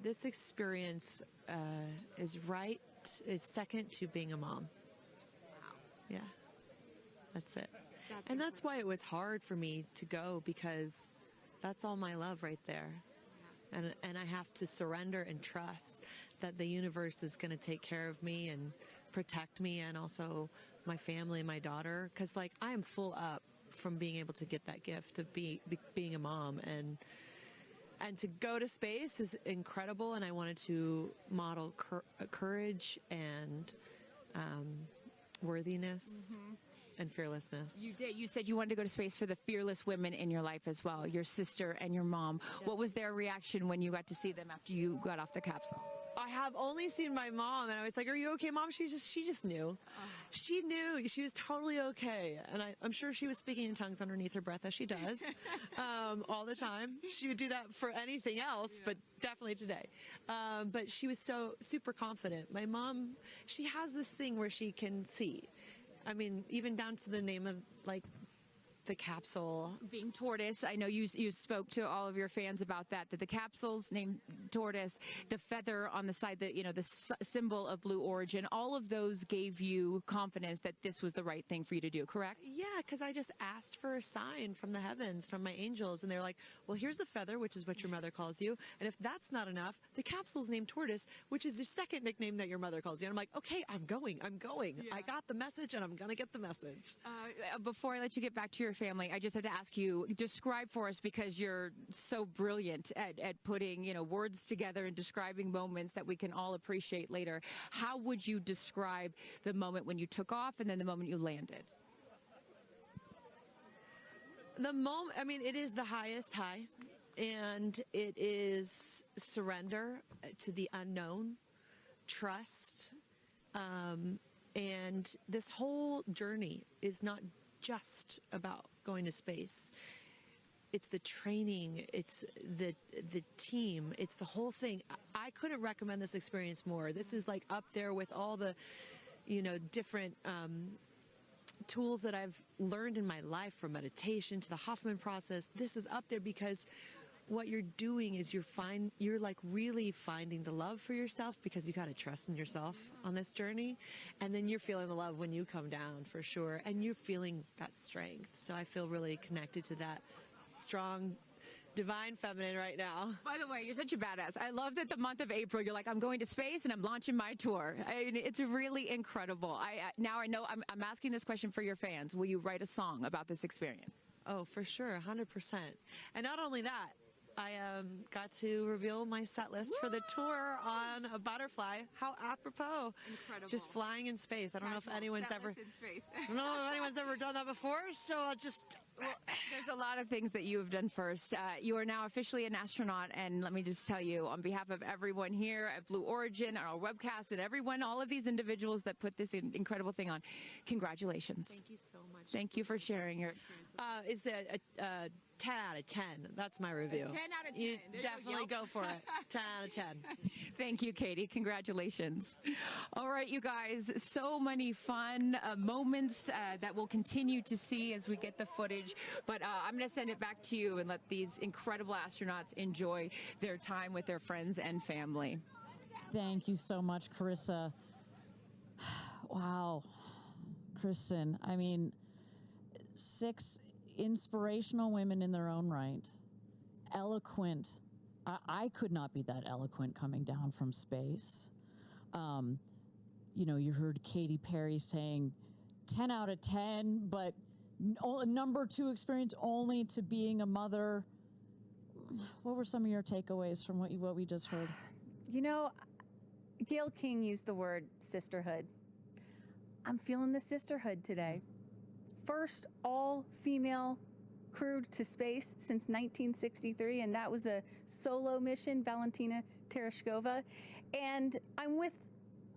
This experience is second to being a mom. Wow. Yeah, that's it. And that's why it was hard for me to go, because that's all my love right there. And I have to surrender and trust that the universe is going to take care of me and protect me, and also my family and my daughter, because, like, I am full up from being able to get that gift of being a mom, and to go to space is incredible. And I wanted to model courage and worthiness and fearlessness. You did. You said you wanted to go to space for the fearless women in your life as well, your sister and your mom. Yeah. What was their reaction when you got to see them after you got off the capsule? I have only seen my mom, and I was like, "Are you okay, Mom?" She just knew. She knew. She was totally okay. And I'm sure she was speaking in tongues underneath her breath, as she does all the time. She would do that for anything else, but definitely today. But she was so super confident. My mom, she has this thing where she can see. I mean, even down to the name of, like, the capsule being tortoise. I know you spoke to all of your fans about that the capsule's named tortoise, the feather on the side, that, you know, the symbol of Blue Origin, all of those gave you confidence that this was the right thing for you to do, correct? Yeah, because I just asked for a sign from the heavens, from my angels, and they're like, "Well, here's the feather, which is what your mother calls you, and if that's not enough, the capsule's named Tortoise, which is your second nickname that your mother calls you." And I'm like, "Okay, I'm going. Yeah. I got the message, and I'm gonna get the message." Before I let you get back to your family, I just have to ask you, describe for us, because you're so brilliant at putting, you know, words together and describing moments that we can all appreciate later. How would you describe the moment when you took off and then the moment you landed? The moment, I mean, it is the highest high, and it is surrender to the unknown, trust, and this whole journey is not just about going to space. It's the training, it's the team, it's the whole thing. I couldn't recommend this experience more. This is, like, up there with all the, you know, different tools that I've learned in my life, from meditation to the Hoffman process. This is up there because what you're doing is you're like really finding the love for yourself, because you got to trust in yourself on this journey, and then you're feeling the love when you come down, for sure, and you're feeling that strength. So I feel really connected to that strong divine feminine right now. By the way, you're such a badass. I love that the month of April, you're like, I'm going to space and I'm launching my tour. I mean, it's really incredible. Now I know I'm asking this question for your fans. Will you write a song about this experience? Oh, for sure, 100%. And not only that, I got to reveal my set list for the tour on a butterfly. How apropos. Incredible. Just flying in space. I don't know if anyone's ever in space. I don't know if anyone's ever done that before, so I'll just Well, there's a lot of things that you have done first. You are now officially an astronaut, and let me just tell you, on behalf of everyone here at Blue Origin, our webcast, and everyone, all of these individuals that put this incredible thing on, congratulations. Thank you so much. Thank you for sharing your experience. It's a 10 out of 10. That's my review. 10 out of 10. You definitely go for it. 10 out of 10. Thank you, Katy. Congratulations. All right, you guys, so many fun moments that we'll continue to see as we get the footage. But I'm going to send it back to you and let these incredible astronauts enjoy their time with their friends and family. Thank you so much, Carissa. Wow. Kristen, I mean, 6 inspirational women in their own right. Eloquent. I could not be that eloquent coming down from space. You know, you heard Katy Perry saying 10 out of 10, but number 2 experience only to being a mother. What were some of your takeaways from what we just heard? You know, Gayle King used the word sisterhood. I'm feeling the sisterhood today. First all-female crew to space since 1963, and that was a solo mission, Valentina Tereshkova. And I'm with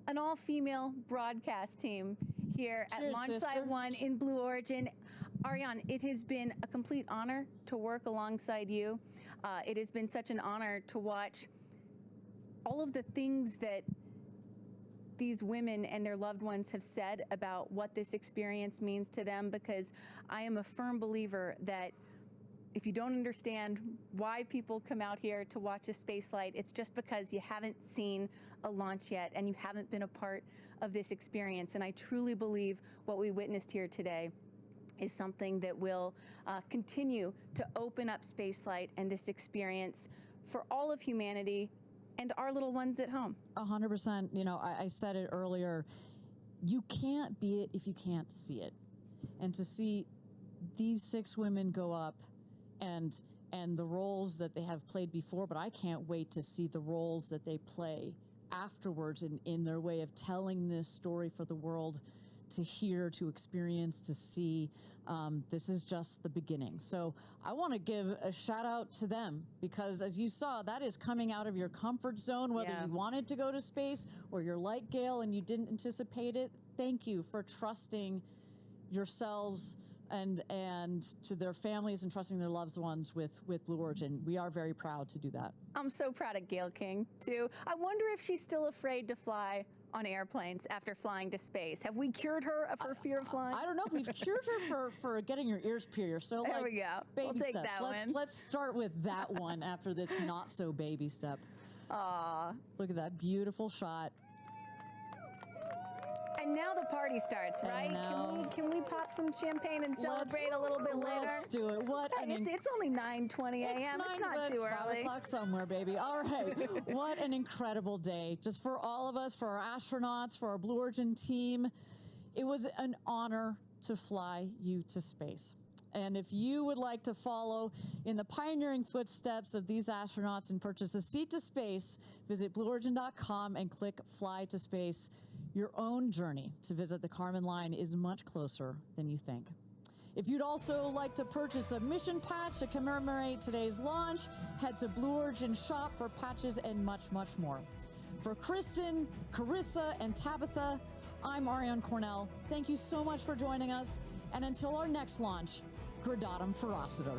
an all-female broadcast team here at Launch Site 1 in Blue Origin. Ariane, it has been a complete honor to work alongside you. It has been such an honor to watch all of the things that these women and their loved ones have said about what this experience means to them, because I am a firm believer that if you don't understand why people come out here to watch a space flight, it's just because you haven't seen a launch yet and you haven't been a part of this experience. And I truly believe what we witnessed here today is something that will continue to open up spaceflight and this experience for all of humanity and our little ones at home. 100%. You know, I said it earlier, you can't be it if you can't see it. And to see these 6 women go up and the roles that they have played before, but I can't wait to see the roles that they play afterwards in their way of telling this story for the world to hear, to experience, to see. This is just the beginning. So I want to give a shout out to them, because as you saw, that is coming out of your comfort zone, whether you wanted to go to space or you're like Gayle and you didn't anticipate it. Thank you for trusting yourselves and to their families and trusting their loved ones with Blue Origin. We are very proud to do that. I'm so proud of Gayle King, too. I wonder if she's still afraid to fly on airplanes after flying to space. Have we cured her of her fear of flying? I don't know if we've cured her for getting your ears pierced. So there like, we go. Baby We'll take steps. that one. Let's start with that one after this not so baby step. Aw. Look at that beautiful shot. And now the party starts, right? Can we pop some champagne and celebrate a little bit later? Let's do it. It's only 9:20 a.m. It's not too early. 5 o'clock somewhere, baby. All right. What an incredible day. Just for all of us, for our astronauts, for our Blue Origin team. It was an honor to fly you to space. And if you would like to follow in the pioneering footsteps of these astronauts and purchase a seat to space, visit blueorigin.com and click Fly to Space. Your own journey to visit the Kármán line is much closer than you think. If you'd also like to purchase a mission patch to commemorate today's launch, head to Blue Origin shop for patches and much, much more. For Kristen, Carissa, and Tabitha, I'm Ariane Cornell. Thank you so much for joining us. And until our next launch, Gradatum Ferocitor.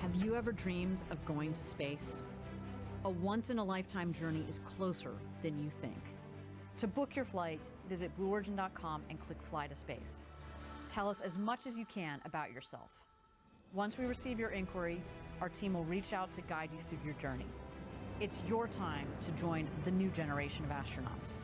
Have you ever dreamed of going to space? A once-in-a-lifetime journey is closer than you think. To book your flight, visit blueorigin.com and click Fly to Space. Tell us as much as you can about yourself. Once we receive your inquiry, our team will reach out to guide you through your journey. It's your time to join the new generation of astronauts.